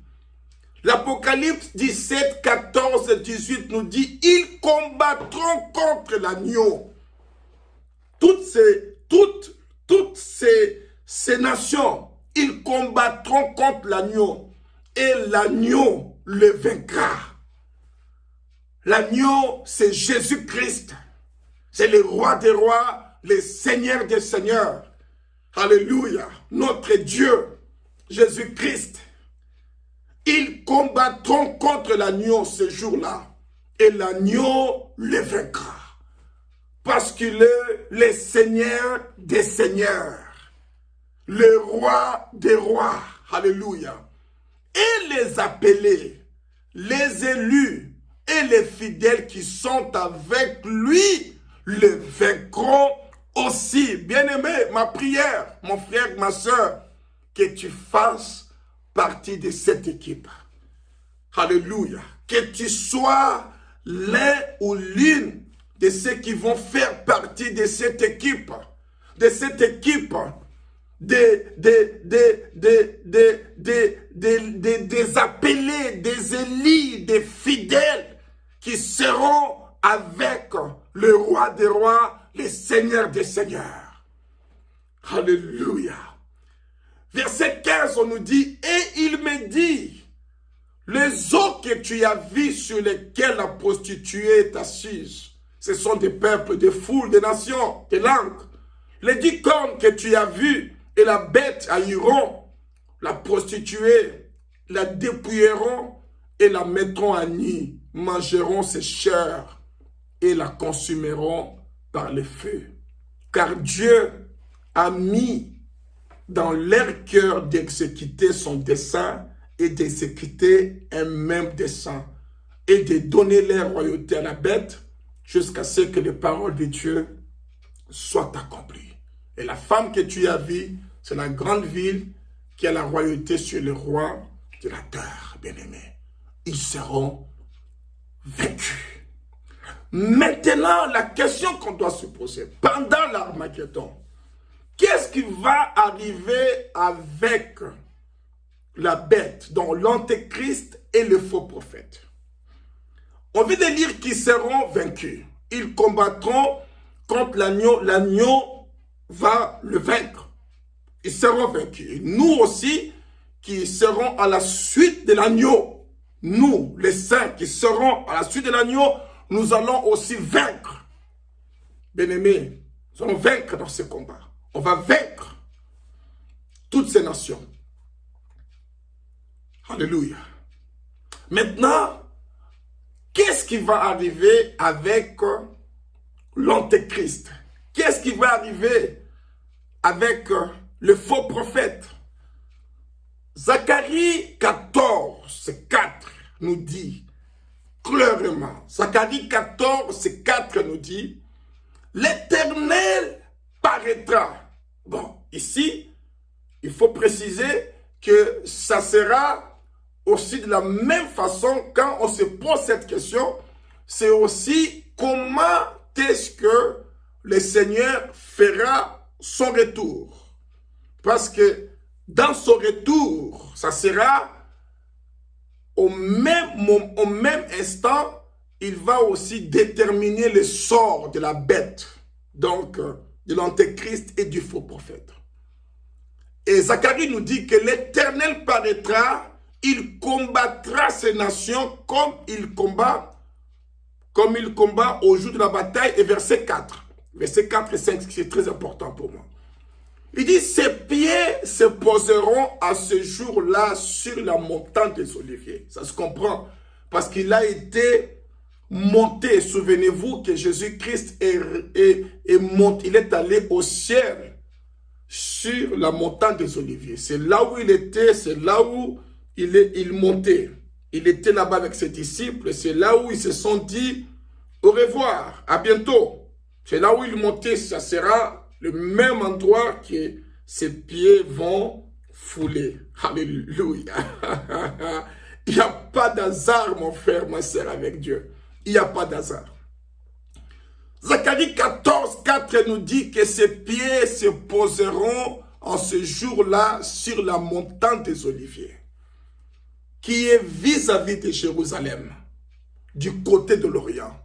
l'Apocalypse 17, 14, 18 nous dit, ils combattront contre l'agneau. Toutes ces nations, ils combattront contre l'agneau et l'agneau le vaincra. L'agneau, c'est Jésus-Christ. C'est le roi des rois, le Seigneur des seigneurs. Alléluia. Notre Dieu, Jésus-Christ. Ils combattront contre l'agneau ce jour-là. Et l'agneau les vaincra. Parce qu'il est le Seigneur des seigneurs. Le roi des rois. Alléluia. Et les appelés, les élus et les fidèles qui sont avec lui, le vaincront aussi. Bien-aimé, ma prière, mon frère, ma soeur, que tu fasses partie de cette équipe. Alléluia. Que tu sois l'un ou l'une de ceux qui vont faire partie de cette équipe. De cette équipe des appelés, des élus, des fidèles qui seront avec le roi des rois, le Seigneur des seigneurs. Alléluia. Verset 15, on nous dit, et il me dit, les eaux que tu as vues sur lesquelles la prostituée est assise, ce sont des peuples, des foules, des nations, des langues. Les 10 cornes que tu as vues et la bête haïront, la prostituée, la dépouilleront et la mettront à nu, mangeront ses chairs et la consumeront par le feu. Car Dieu a mis dans leur cœur d'exécuter son dessein et d'exécuter un même dessein et de donner leur royauté à la bête jusqu'à ce que les paroles de Dieu soient accomplies. Et la femme que tu as vue, c'est la grande ville qui a la royauté sur le roi de la terre, bien-aimé. Ils seront vaincus. Maintenant, la question qu'on doit se poser, pendant l'Armageddon, qu'est-ce qui va arriver avec la bête, dont l'antéchrist et le faux prophète? On vient de lire qu'ils seront vaincus. Ils combattront contre l'agneau. L'agneau va le vaincre. Ils seront vaincus. Nous aussi, qui serons à la suite de l'agneau, nous, les saints qui seront à la suite de l'agneau, nous allons aussi vaincre. Bien-aimés, nous allons vaincre dans ce combat. On va vaincre toutes ces nations. Alléluia. Maintenant, qu'est-ce qui va arriver avec l'antéchrist? Qu'est-ce qui va arriver avec le faux prophète? Zacharie 14, 4 nous dit clairement, Zacharie 14, 4 nous dit, l'Éternel paraîtra. Bon, ici, il faut préciser que ça sera aussi de la même façon quand on se pose cette question, c'est aussi comment est-ce que le Seigneur fera son retour. Parce que dans son retour, ça sera au même instant, il va aussi déterminer le sort de la bête, donc de l'antéchrist et du faux prophète. Et Zacharie nous dit que l'Éternel paraîtra, il combattra ces nations comme il combat comme il combat au jour de la bataille. Et verset 4. Verset 4 et 5, c'est très important pour moi. Il dit, ses pieds se poseront à ce jour-là sur la montagne des Oliviers. Ça se comprend. Parce qu'il a été monté. Souvenez-vous que Jésus-Christ est monté. Il est allé au ciel sur la montagne des Oliviers. C'est là où il était, c'est là où il montait. Il était là-bas avec ses disciples. C'est là où ils se sont dit, au revoir, à bientôt. C'est là où il montait, ça sera le même endroit que ses pieds vont fouler. Alléluia. Il n'y a pas d'hasard, mon frère, ma soeur, avec Dieu. Il n'y a pas d'hasard. Zacharie 14, 4 nous dit que ses pieds se poseront en ce jour-là sur la montagne des Oliviers, qui est vis-à-vis de Jérusalem, du côté de l'Orient.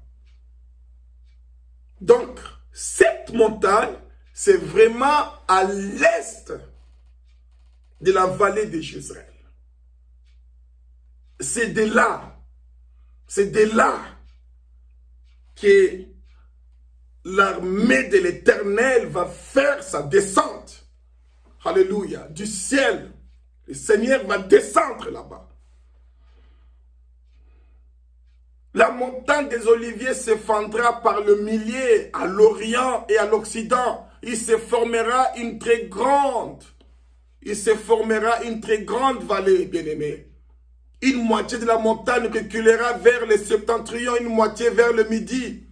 Donc, cette montagne, c'est vraiment à l'est de la vallée de Jezreel. C'est de là que l'armée de l'Éternel va faire sa descente. Alléluia. Du ciel, le Seigneur va descendre là-bas. La montagne des Oliviers se fendra par le millier à l'Orient et à l'Occident. Il se formera une très grande vallée, bien-aimée. Une moitié de la montagne reculera vers le septentrion, une moitié vers le midi.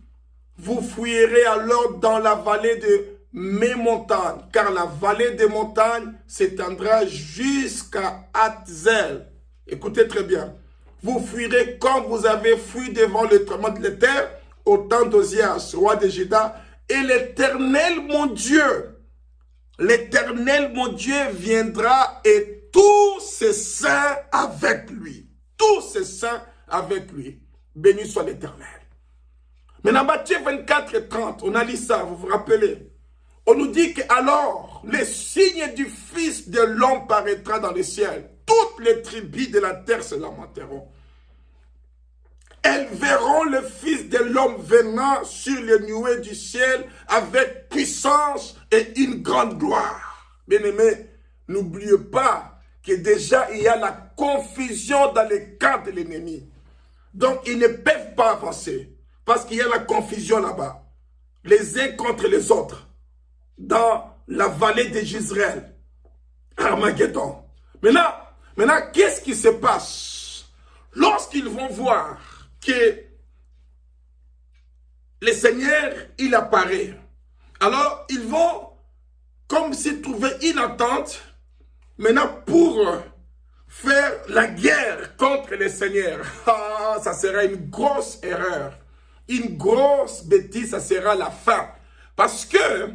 Vous fuirez alors dans la vallée de mes montagnes, car la vallée des montagnes s'étendra jusqu'à Hatzel. Écoutez très bien. Vous fuirez comme vous avez fui devant le tremblement de terre au temps d'Osias, roi de Juda, et l'Éternel, mon Dieu, viendra et tous ses saints avec lui. Tous ses saints avec lui. Béni soit l'Éternel. Maintenant, Matthieu 24 et 30, on a lu ça, vous vous rappelez. On nous dit que alors, le signe du Fils de l'homme paraîtra dans le ciel. Toutes les tribus de la terre se lamenteront. Elles verront le Fils de l'homme venant sur les nuées du ciel avec puissance et une grande gloire. Bien-aimés, n'oubliez pas que déjà il y a la confusion dans les camps de l'ennemi. Donc ils ne peuvent pas avancer parce qu'il y a la confusion là-bas. Les uns contre les autres dans la vallée de Jezreel. Armageddon. Maintenant, qu'est-ce qui se passe lorsqu'ils vont voir que le Seigneur, il apparaît? Alors, ils vont, comme s'ils trouvaient une entente, maintenant pour faire la guerre contre le Seigneur. Ah, ça sera une grosse erreur. Une grosse bêtise, ça sera la fin. Parce que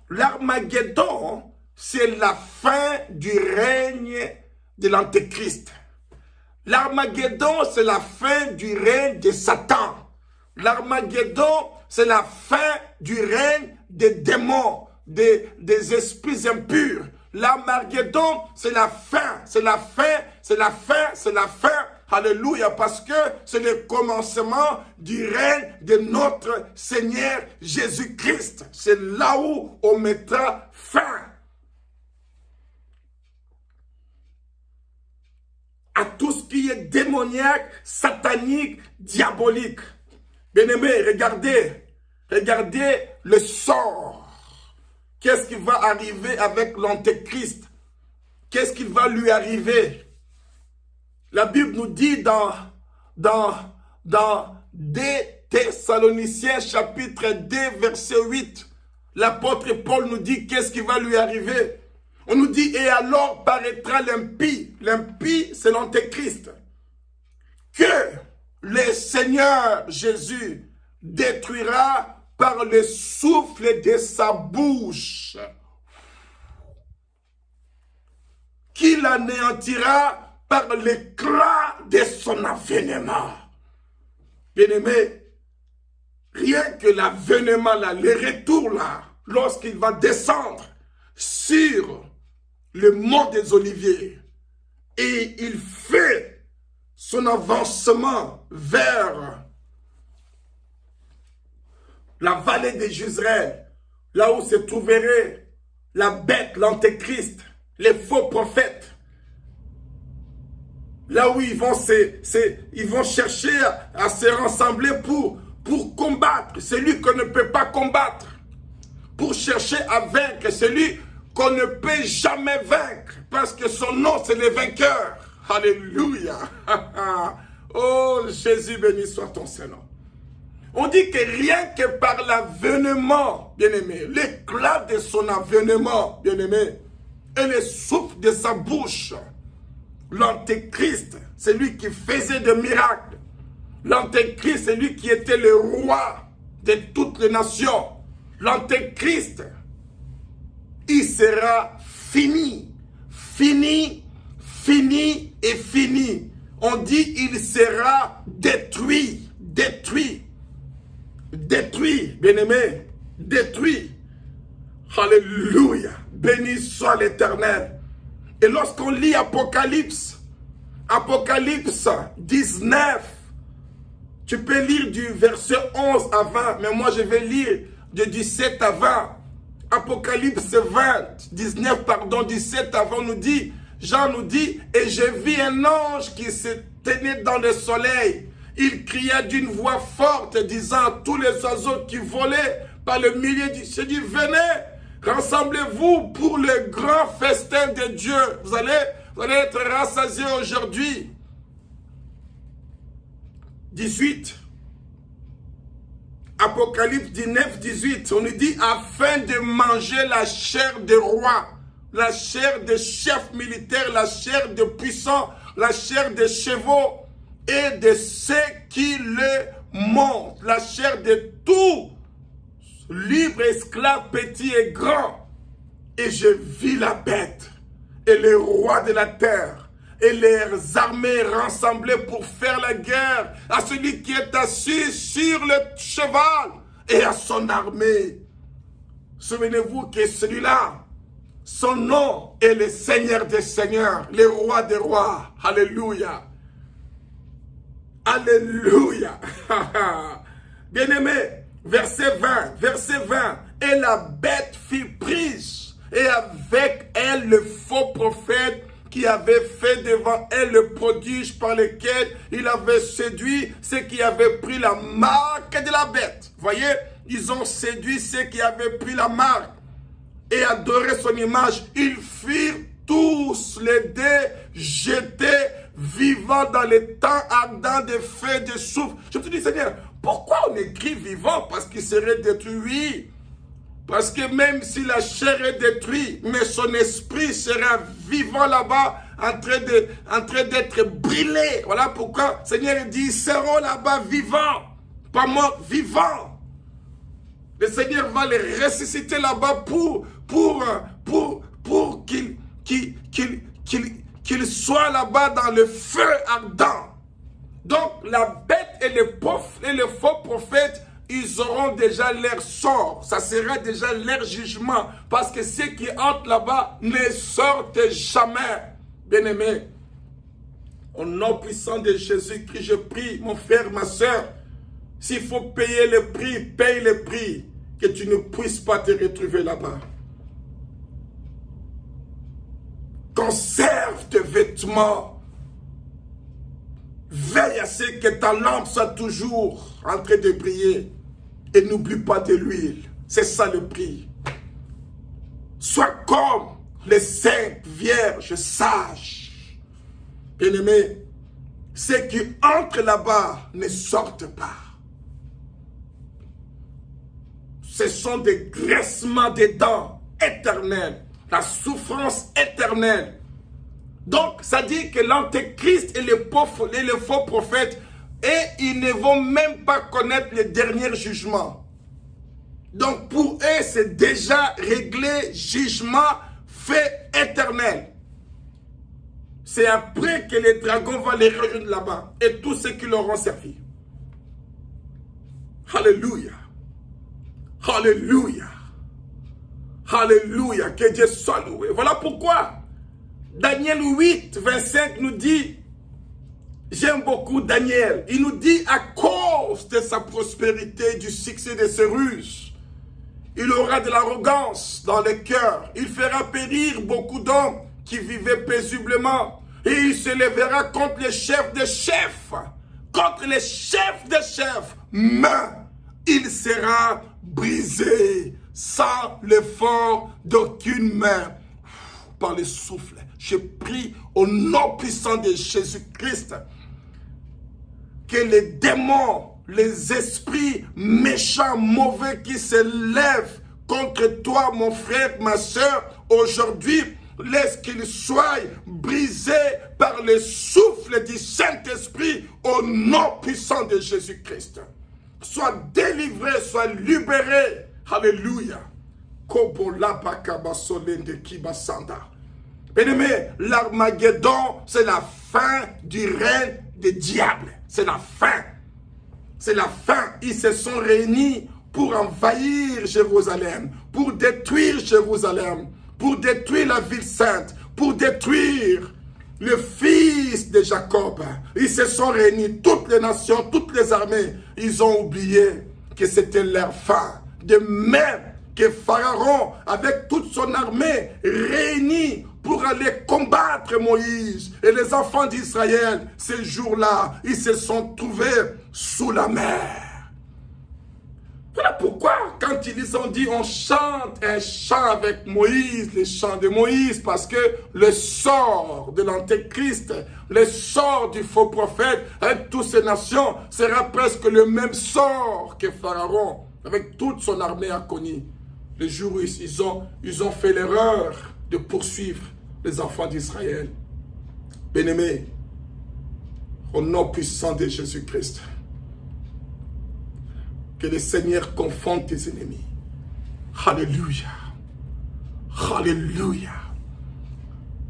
l'Armageddon, c'est la fin du règne de l'Antéchrist. L'Armageddon, c'est la fin du règne de Satan. L'Armageddon, c'est la fin du règne des démons, des esprits impurs. L'Armageddon, c'est la fin, c'est la fin, c'est la fin, c'est la fin. Alléluia, parce que c'est le commencement du règne de notre Seigneur Jésus-Christ. C'est là où on mettra fin à tout ce qui est démoniaque, satanique, diabolique. Bien-aimés, regardez le sort. Qu'est-ce qui va arriver avec l'Antéchrist? Qu'est-ce qui va lui arriver? La Bible nous dit dans 2 Thessaloniciens chapitre 2 verset 8, l'apôtre Paul nous dit qu'est-ce qui va lui arriver. On nous dit, et alors paraîtra l'impie. L'impie, c'est l'Antéchrist. Que le Seigneur Jésus détruira par le souffle de sa bouche. Qu'il anéantira par l'éclat de son avènement. Bien-aimé, rien que l'avènement là, le retour là, lorsqu'il va descendre sur le mont des Oliviers et il fait son avancement vers la vallée de Jezreel, là où se trouverait la bête, l'antéchrist, les faux prophètes. Là où ils vont chercher à se rassembler pour combattre celui qu'on ne peut pas combattre. Pour chercher à vaincre celui qu'on ne peut jamais vaincre. Parce que son nom, c'est le vainqueur. Alléluia. Oh, Jésus, béni soit ton Seigneur. On dit que rien que par l'avènement, bien-aimé, l'éclat de son avènement, bien-aimé, et le souffle de sa bouche, l'antéchrist, c'est lui qui faisait des miracles. L'antéchrist, c'est lui qui était le roi de toutes les nations. L'antéchrist, il sera fini. Fini, fini et fini. On dit il sera détruit, détruit. Détruit, bien-aimé, détruit. Alléluia. Béni soit l'Éternel. Et lorsqu'on lit Apocalypse 19, tu peux lire du verset 11 à 20, mais moi je vais lire de 17 à 20. Apocalypse 17 à 20 nous dit, Jean nous dit, et j'ai vu un ange qui se tenait dans le soleil. Il cria d'une voix forte, disant à tous les oiseaux qui volaient par le milieu du ciel, dit, venez, rassemblez-vous pour le grand festin de Dieu. Vous allez être rassasiés aujourd'hui. 18. Apocalypse 19, 18. On nous dit, afin de manger la chair des rois, la chair des chefs militaires, la chair des puissants, la chair des chevaux, et de ceux qui le montent, la chair de tous, libres, esclaves, petits et grands. Et je vis la bête et les rois de la terre et leurs armées rassemblées pour faire la guerre à celui qui est assis sur le cheval et à son armée. Souvenez-vous que celui-là, son nom est le Seigneur des Seigneurs, le Roi des Rois. Alléluia. Alléluia. Bien-aimé, verset 20. Et la bête fut prise, et avec elle le faux prophète qui avait fait devant elle le prodige par lequel il avait séduit ceux qui avaient pris la marque de la bête. Voyez, ils ont séduit ceux qui avaient pris la marque et adoré son image. Ils firent tous les deux jetés vivants dans les temps ardents de feu et de souffle. Je me suis dit, Seigneur, pourquoi on écrit vivant? Parce qu'il serait détruit. Parce que même si la chair est détruite, mais son esprit sera vivant là-bas, en train d'être brûlé. Voilà pourquoi Seigneur dit, ils seront là-bas vivants, pas morts, vivants. Le Seigneur va les ressusciter là-bas pour qu'ils soient là-bas dans le feu ardent. Donc la bête et le faux prophète, ils auront déjà leur sort. Ça sera déjà leur jugement. Parce que ceux qui entrent là-bas ne sortent jamais. Bien-aimés, au nom puissant de Jésus-Christ, je prie, mon frère, ma soeur, s'il faut payer le prix, paye le prix, que tu ne puisses pas te retrouver là-bas. Conserve tes vêtements. Veille à ce que ta lampe soit toujours en train de briller. Et n'oublie pas de l'huile. C'est ça le prix. Sois comme les saintes vierges sages. Bien-aimés, ceux qui entrent là-bas ne sortent pas. Ce sont des graissements des dents éternels. La souffrance éternelle. Donc, ça dit que l'antéchrist et les faux prophètes, et ils ne vont même pas connaître le dernier jugement. Donc, pour eux, c'est déjà réglé, jugement fait éternel. C'est après que les dragons vont les rejoindre là-bas, et tous ceux qui leur ont servi. Alléluia. Alléluia. Alléluia. Que Dieu soit loué. Voilà pourquoi Daniel 8, 25 nous dit, J'aime beaucoup Daniel. Il nous dit à cause de sa prospérité, du succès de ses ruses, il aura de l'arrogance dans le cœur. Il fera périr beaucoup d'hommes qui vivaient paisiblement. Et il se lèvera contre les chefs des chefs. Contre les chefs des chefs. Mais il sera brisé sans l'effort d'aucune main. Par le souffle. Je prie au nom puissant de Jésus-Christ que les démons, les esprits méchants, mauvais qui se lèvent contre toi, mon frère, ma soeur, aujourd'hui, laisse qu'ils soient brisés par le souffle du Saint-Esprit au nom puissant de Jésus-Christ. Sois délivré, sois libéré. Alléluia. Bien-aimé, l'Armageddon, c'est la fin du règne des diables. C'est la fin. C'est la fin. Ils se sont réunis pour envahir Jérusalem, pour détruire Jérusalem, pour détruire la ville sainte, pour détruire le fils de Jacob. Ils se sont réunis, toutes les nations, toutes les armées. Ils ont oublié que c'était leur fin. De même que Pharaon, avec toute son armée, réunie pour aller combattre Moïse et les enfants d'Israël, ces jours-là, ils se sont trouvés sous la mer. Voilà pourquoi, quand ils ont dit, on chante un chant avec Moïse, les chants de Moïse, parce que le sort de l'Antéchrist, le sort du faux prophète, avec toutes ces nations, sera presque le même sort que Pharaon, avec toute son armée a connu. Le jour où ils ont fait l'erreur de poursuivre les enfants d'Israël. Bien-aimés, au nom puissant de Jésus-Christ, que le Seigneur confonde tes ennemis. Alléluia. Alléluia.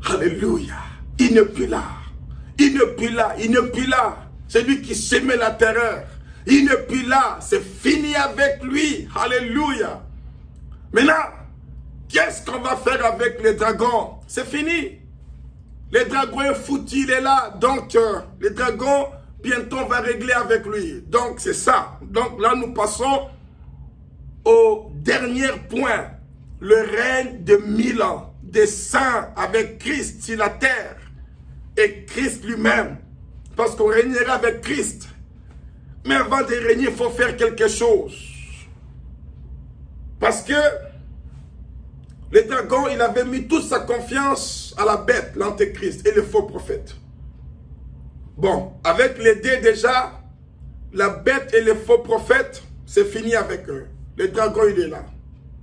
Alléluia. Il n'est plus là. Il n'est plus là. Il n'est plus là. C'est lui qui semait la terreur. Il n'est plus là. C'est fini avec lui. Alléluia. Maintenant, qu'est-ce qu'on va faire avec les dragons? C'est fini. Le dragon est foutu, il est là. Donc, le dragon, bientôt, on va régler avec lui. Donc, c'est ça. Donc, là, nous passons au dernier point. Le règne de 1000 ans. Des saints avec Christ sur la terre. Et Christ lui-même. Parce qu'on régnera avec Christ. Mais avant de régner, il faut faire quelque chose. Parce que le dragon, il avait mis toute sa confiance à la bête, l'antéchrist et le faux prophète. Bon, avec les deux déjà, la bête et le faux prophète, c'est fini avec eux. Le dragon, il est là,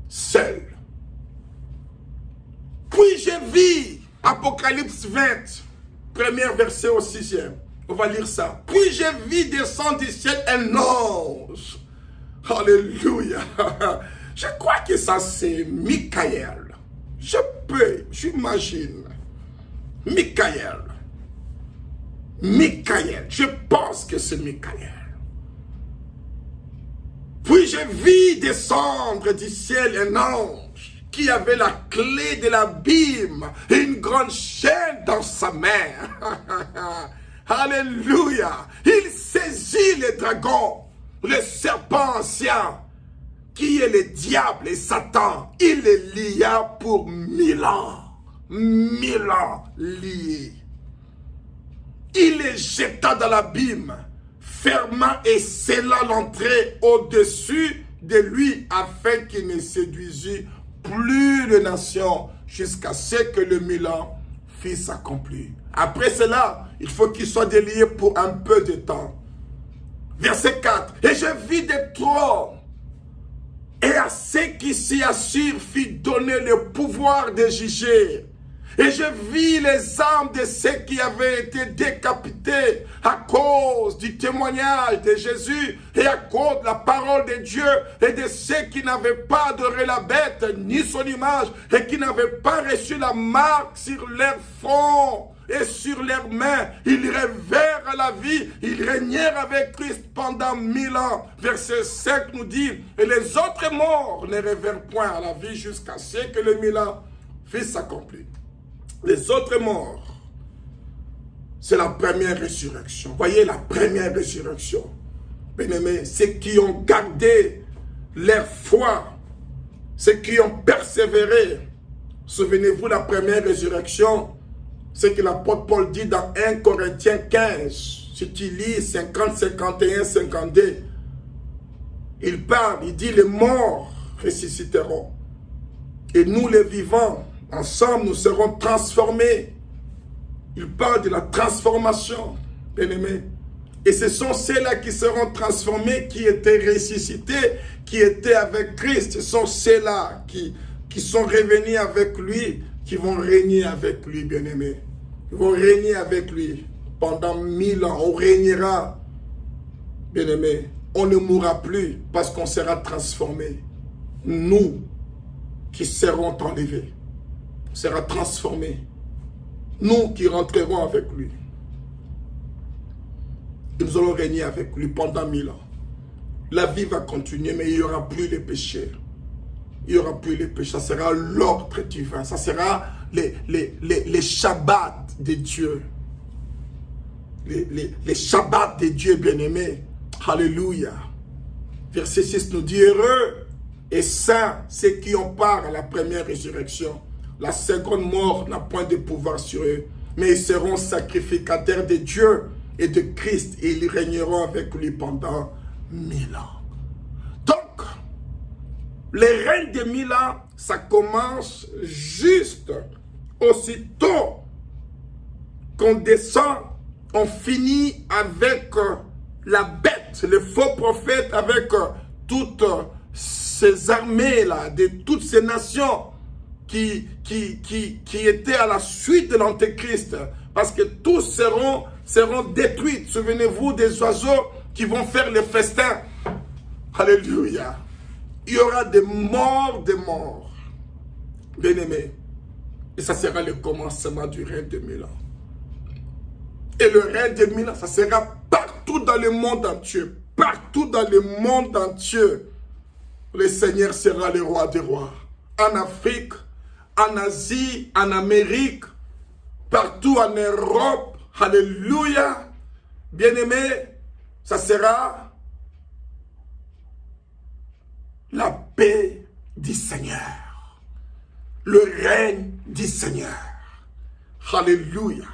seul. Puis j'ai vu, Apocalypse 20, premier verset au 6e. On va lire ça. Puis j'ai vu descendre du ciel un ange. Alléluia. Je crois que ça c'est Michael. J'imagine. Michael. Je pense que c'est Michael. Puis j'ai vu descendre du ciel un ange qui avait la clé de l'abîme et une grande chaîne dans sa main. Alléluia. Il saisit le dragon, le serpent ancien, qui est le diable et Satan. Il les lia pour 1000 ans. 1000 ans liés. Il les jeta dans l'abîme, ferma et scella l'entrée au-dessus de lui, afin qu'il ne séduisît plus de nations, jusqu'à ce que le 1000 ans fût accompli. Après cela, il faut qu'il soit délié pour un peu de temps. Verset 4. Et je vis des trônes, et à ceux qui s'y assurent fit donner le pouvoir de juger. Et je vis les âmes de ceux qui avaient été décapités à cause du témoignage de Jésus et à cause de la parole de Dieu, et de ceux qui n'avaient pas adoré la bête ni son image et qui n'avaient pas reçu la marque sur leur front et sur leurs mains. Ils rêvèrent à la vie, ils régnèrent avec Christ pendant 1000 ans. Verset 5 nous dit, et les autres morts ne rêvèrent point à la vie jusqu'à ce que le 1000 ans fût accompli. Les autres morts, c'est la première résurrection. Voyez la première résurrection. Bien-aimés, ceux qui ont gardé leur foi, ceux qui ont persévéré. Souvenez-vous, la première résurrection, c'est que l'apôtre Paul dit dans 1 Corinthiens 15. Si tu lis 50, 51, 52, il parle, il dit les morts ressusciteront. Et nous les vivants, ensemble, nous serons transformés. Il parle de la transformation, bien-aimés. Et ce sont ceux-là qui seront transformés, qui étaient ressuscités, qui étaient avec Christ. Ce sont ceux-là qui sont revenus avec lui, qui vont régner avec lui, bien-aimés. Ils vont régner avec lui pendant 1000 ans. On régnera, bien-aimés. On ne mourra plus parce qu'on sera transformé. Nous qui serons enlevés, on sera transformés. Nous qui rentrerons avec lui. Et nous allons régner avec lui pendant 1000 ans. La vie va continuer, mais il n'y aura plus les péchés. Il n'y aura plus les péchés. Ça sera l'ordre divin. Ça sera les Shabbats de Dieu. Les Shabbats de Dieu bien-aimés. Alléluia. Verset 6 nous dit, heureux et saints ceux qui ont part à la première résurrection. La seconde mort n'a point de pouvoir sur eux, mais ils seront sacrificateurs de Dieu et de Christ, et ils régneront avec lui pendant 1000 ans. Donc, les règnes de 1000 ans, ça commence juste aussitôt qu'on descend, on finit avec la bête, le faux prophète, avec toutes ces armées-là, de toutes ces nations qui étaient à la suite de l'Antéchrist, parce que tous seront détruits. Souvenez-vous des oiseaux qui vont faire les festins. Alléluia. Il y aura des morts, bien-aimés. Et ça sera le commencement du règne de 1000 ans. Et le règne de 1000 ans, ça sera partout dans le monde entier. Partout dans le monde entier. Le Seigneur sera le roi des rois. En Afrique, en Asie, en Amérique, partout en Europe. Alléluia. Bien-aimés, ça sera la paix du Seigneur. Le règne du Seigneur. Alléluia.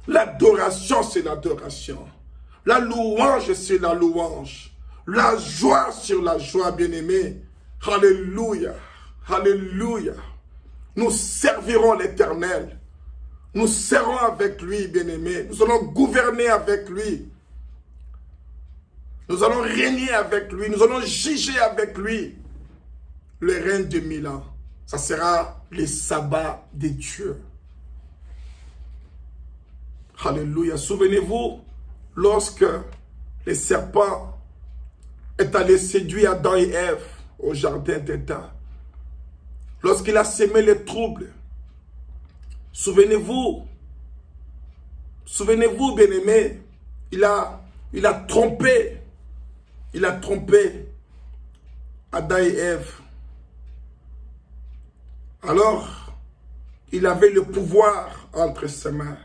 L'adoration, c'est l'adoration. La louange, c'est la louange. La joie sur la joie, bien-aimés. Alléluia. Alléluia. Nous servirons l'Éternel. Nous serons avec lui, bien-aimés. Nous allons gouverner avec lui. Nous allons régner avec lui. Nous allons juger avec lui. Le règne de 1000 ans. Ça sera le sabbat de Dieu. Alléluia. Souvenez-vous, lorsque le serpent est allé séduire Adam et Ève au jardin d'Éden, lorsqu'il a sémé les troubles, souvenez-vous, bien-aimés, il a trompé Adam et Ève. Alors, il avait le pouvoir entre ses mains.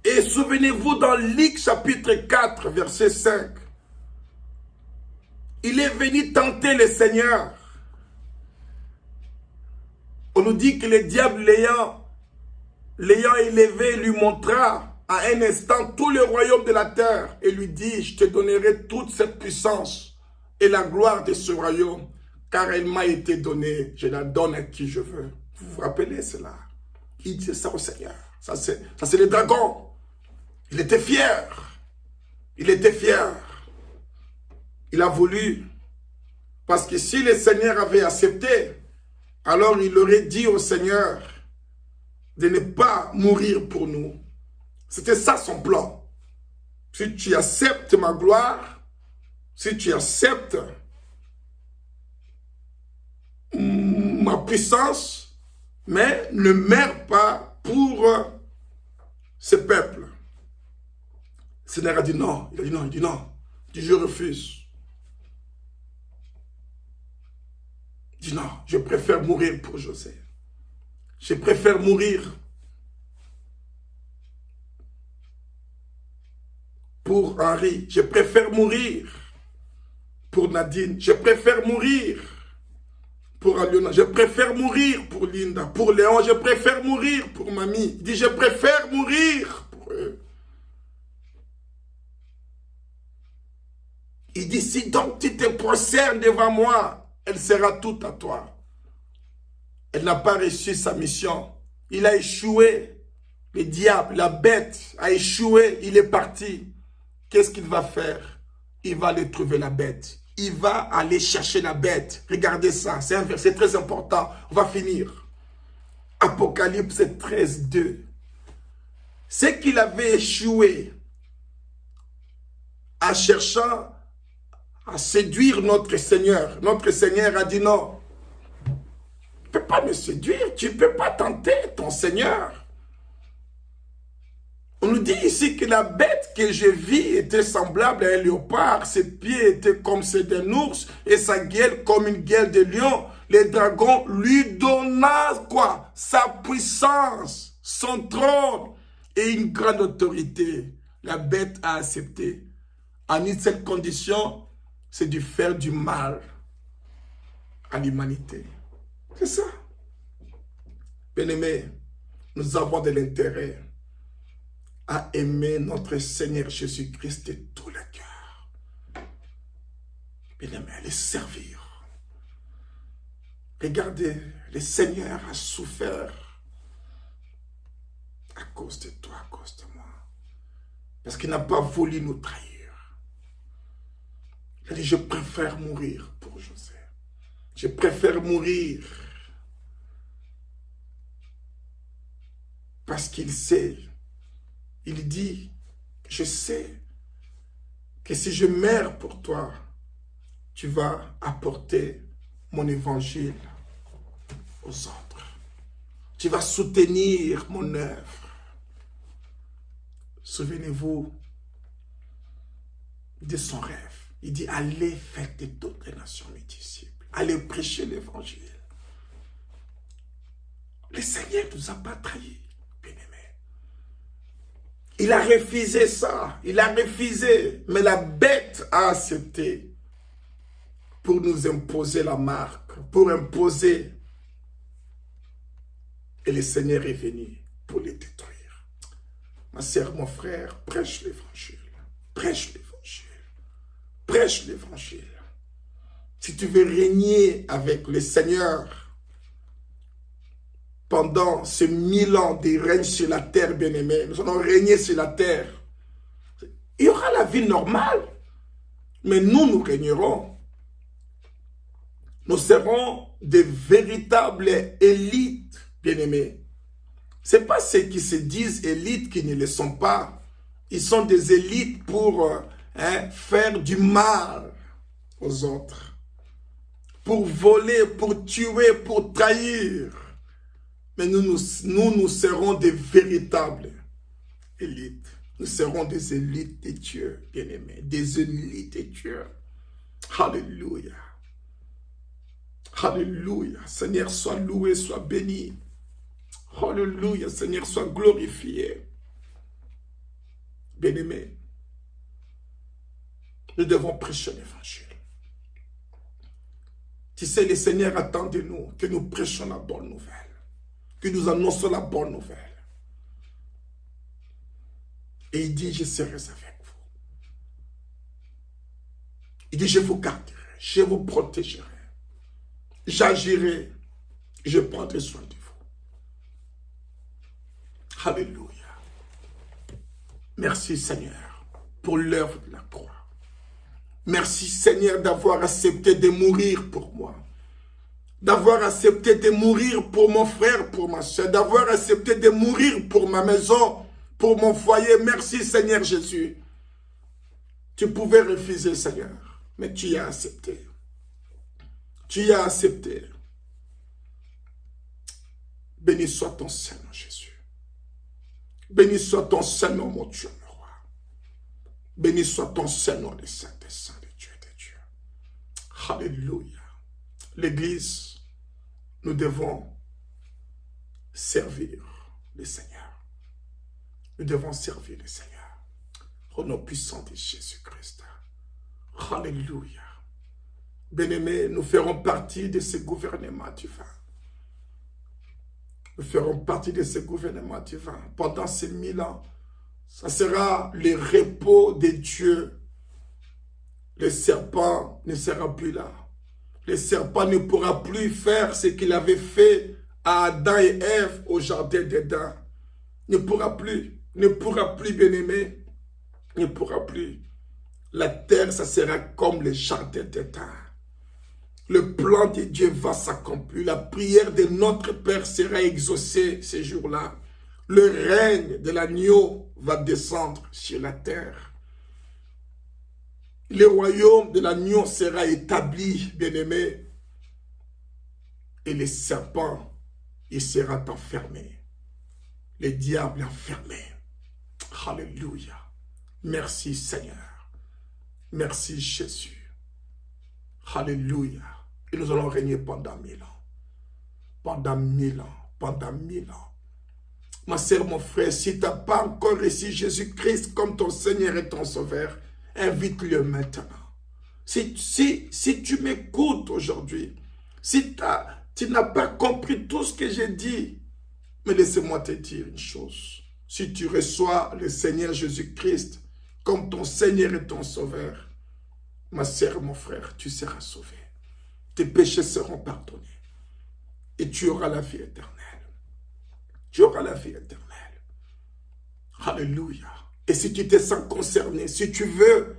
Et souvenez-vous dans Luc chapitre 4, verset 5. Il est venu tenter le Seigneur. On nous dit que le diable l'ayant élevé lui montra à un instant tout le royaume de la terre et lui dit, je te donnerai toute cette puissance et la gloire de ce royaume, car elle m'a été donnée, je la donne à qui je veux. Vous vous rappelez cela? Il dit ça au Seigneur. Ça c'est le dragon. Il était fier. Il était fier. Il a voulu. Parce que si le Seigneur avait accepté, alors il aurait dit au Seigneur de ne pas mourir pour nous. C'était ça son plan. Si tu acceptes ma gloire, si tu acceptes ma puissance, mais ne meurs pas pour ce peuple. Le Seigneur a dit non. Il a dit non. Il dit je refuse. Il dit non, je préfère mourir pour José. Je préfère mourir pour Henri. Je préfère mourir pour Nadine. Je préfère mourir pour Aliona. Je préfère mourir pour Linda. Pour Léon, je préfère mourir pour Mamie. Il dit, je préfère mourir pour eux. Il dit, si donc tu te prosternes devant moi, elle sera toute à toi. Elle n'a pas réussi sa mission. Il a échoué. Le diable, la bête a échoué. Il est parti. Qu'est-ce qu'il va faire? Il va aller trouver la bête. Il va aller chercher la bête. Regardez ça. C'est un verset très important. On va finir. Apocalypse 13, 2. C'est qu'il avait échoué en cherchant à séduire notre Seigneur. Notre Seigneur a dit non. Tu ne peux pas me séduire. Tu ne peux pas tenter ton Seigneur. On nous dit ici que la bête que je vis était semblable à un léopard. Ses pieds étaient comme ceux d'un ours et sa gueule comme une gueule de lion. Le dragon lui donna quoi? Sa puissance, son trône et une grande autorité. La bête a accepté. En une seule condition, c'est de faire du mal à l'humanité. C'est ça. Bien-aimés, nous avons de l'intérêt à aimer notre Seigneur Jésus-Christ de tout le cœur. Bien-aimé, à le servir. Regardez, le Seigneur a souffert à cause de toi, à cause de moi. Parce qu'il n'a pas voulu nous trahir. Il a dit, je préfère mourir pour José. Je préfère mourir. Parce qu'il sait. Il dit, je sais que si je meurs pour toi, tu vas apporter mon évangile aux autres. Tu vas soutenir mon œuvre. Souvenez-vous de son rêve. Il dit, allez faire de toutes les nations mes disciples. Allez prêcher l'évangile. Le Seigneur ne nous a pas trahis, bien-aimés. Il a refusé ça. Il a refusé. Mais la bête a accepté pour nous imposer la marque, pour imposer. Et le Seigneur est venu pour les détruire. Ma sœur, mon frère, prêche l'évangile. Prêche l'évangile. Prêche l'évangile. Si tu veux régner avec le Seigneur pendant ces 1000 ans de règne sur la terre, bien-aimés, nous allons régner sur la terre. Il y aura la vie normale, mais nous régnerons. Nous serons des véritables élites, bien-aimés. Ce n'est pas ceux qui se disent élites qui ne le sont pas. Ils sont des élites pour faire du mal aux autres. Pour voler, pour tuer, pour trahir. Mais nous serons des véritables élites. Nous serons des élites de Dieu, bien-aimés. Des élites de Dieu. Alléluia. Alléluia. Seigneur, sois loué, sois béni. Alléluia. Seigneur, sois glorifié. Bien-aimés, nous devons prêcher l'évangile. Tu sais, le Seigneur attend de nous que nous prêchions la bonne nouvelle. Que nous annonçons la bonne nouvelle. Et il dit, je serai avec vous. Il dit, je vous garderai, je vous protégerai. J'agirai, je prendrai soin de vous. Alléluia. Merci Seigneur pour l'œuvre de la croix. Merci Seigneur d'avoir accepté de mourir pour moi. D'avoir accepté de mourir pour mon frère, pour ma soeur. D'avoir accepté de mourir pour ma maison, pour mon foyer. Merci Seigneur Jésus. Tu pouvais refuser Seigneur, mais tu as accepté. Tu as accepté. Béni soit ton Saint-Nom Jésus. Béni soit ton Saint-Nom mon Dieu, mon roi. Béni soit ton Saint-Nom des saints des saints de Dieu et de Dieu. Alléluia. L'Église, nous devons servir le Seigneur. Nous devons servir le Seigneur. Au nom puissant de Jésus-Christ. Alléluia. Bien-aimés, nous ferons partie de ce gouvernement divin. Nous ferons partie de ce gouvernement divin. Pendant ces 1000 ans, ça sera le repos de Dieu. Le serpent ne sera plus là. Le serpent ne pourra plus faire ce qu'il avait fait à Adam et Ève au jardin d'Éden. Ne pourra plus, bien-aimé, ne pourra plus. La terre, ça sera comme le jardin d'Éden. Le plan de Dieu va s'accomplir. La prière de notre Père sera exaucée ces jours-là. Le règne de l'agneau va descendre sur la terre. Le royaume de l'agneau sera établi, bien-aimé. Et le serpent, il sera enfermé. Le diable enfermé. Alléluia. Merci Seigneur. Merci Jésus. Alléluia. Et nous allons régner pendant 1000 ans. Pendant 1000 ans. Pendant 1000 ans. Ma sœur, mon frère, si tu n'as pas encore reçu Jésus-Christ comme ton Seigneur et ton Sauveur, invite-le maintenant. Si tu m'écoutes aujourd'hui, si tu n'as pas compris tout ce que j'ai dit, mais laissez-moi te dire une chose. Si tu reçois le Seigneur Jésus-Christ comme ton Seigneur et ton Sauveur, ma sœur, mon frère, tu seras sauvé. Tes péchés seront pardonnés. Et tu auras la vie éternelle. Tu auras la vie éternelle. Alléluia. Et si tu te sens concerné, si tu veux,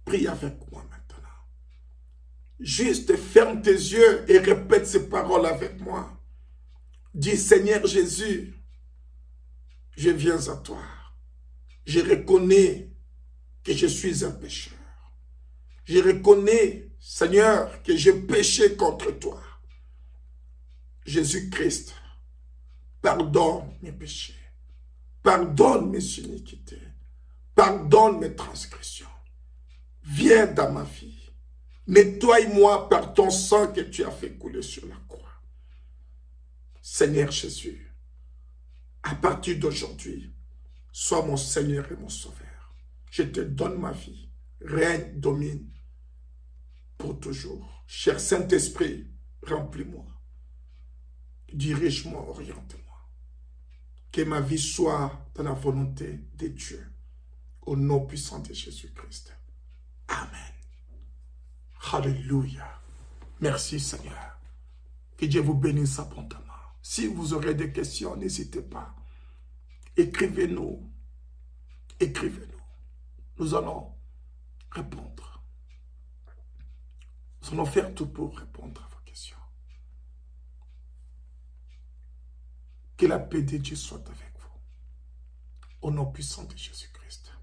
prie avec moi maintenant. Juste ferme tes yeux et répète ces paroles avec moi. Dis, Seigneur Jésus, je viens à toi. Je reconnais que je suis un pécheur. Je reconnais, Seigneur, que j'ai péché contre toi. Jésus-Christ, pardonne mes péchés. Pardonne mes iniquités. Pardonne mes transgressions. Viens dans ma vie. Nettoie-moi par ton sang que tu as fait couler sur la croix. Seigneur Jésus, à partir d'aujourd'hui, sois mon Seigneur et mon Sauveur. Je te donne ma vie. Règne, domine pour toujours. Cher Saint-Esprit, remplis-moi. Dirige-moi, oriente-moi. Que ma vie soit dans la volonté de Dieu. Au nom puissant de Jésus-Christ. Amen. Alléluia. Merci Seigneur. Que Dieu vous bénisse abondamment. Si vous aurez des questions, n'hésitez pas. Écrivez-nous. Écrivez-nous. Nous allons répondre. Nous allons faire tout pour répondre à vos questions. Que la paix de Dieu soit avec vous. Au nom puissant de Jésus-Christ.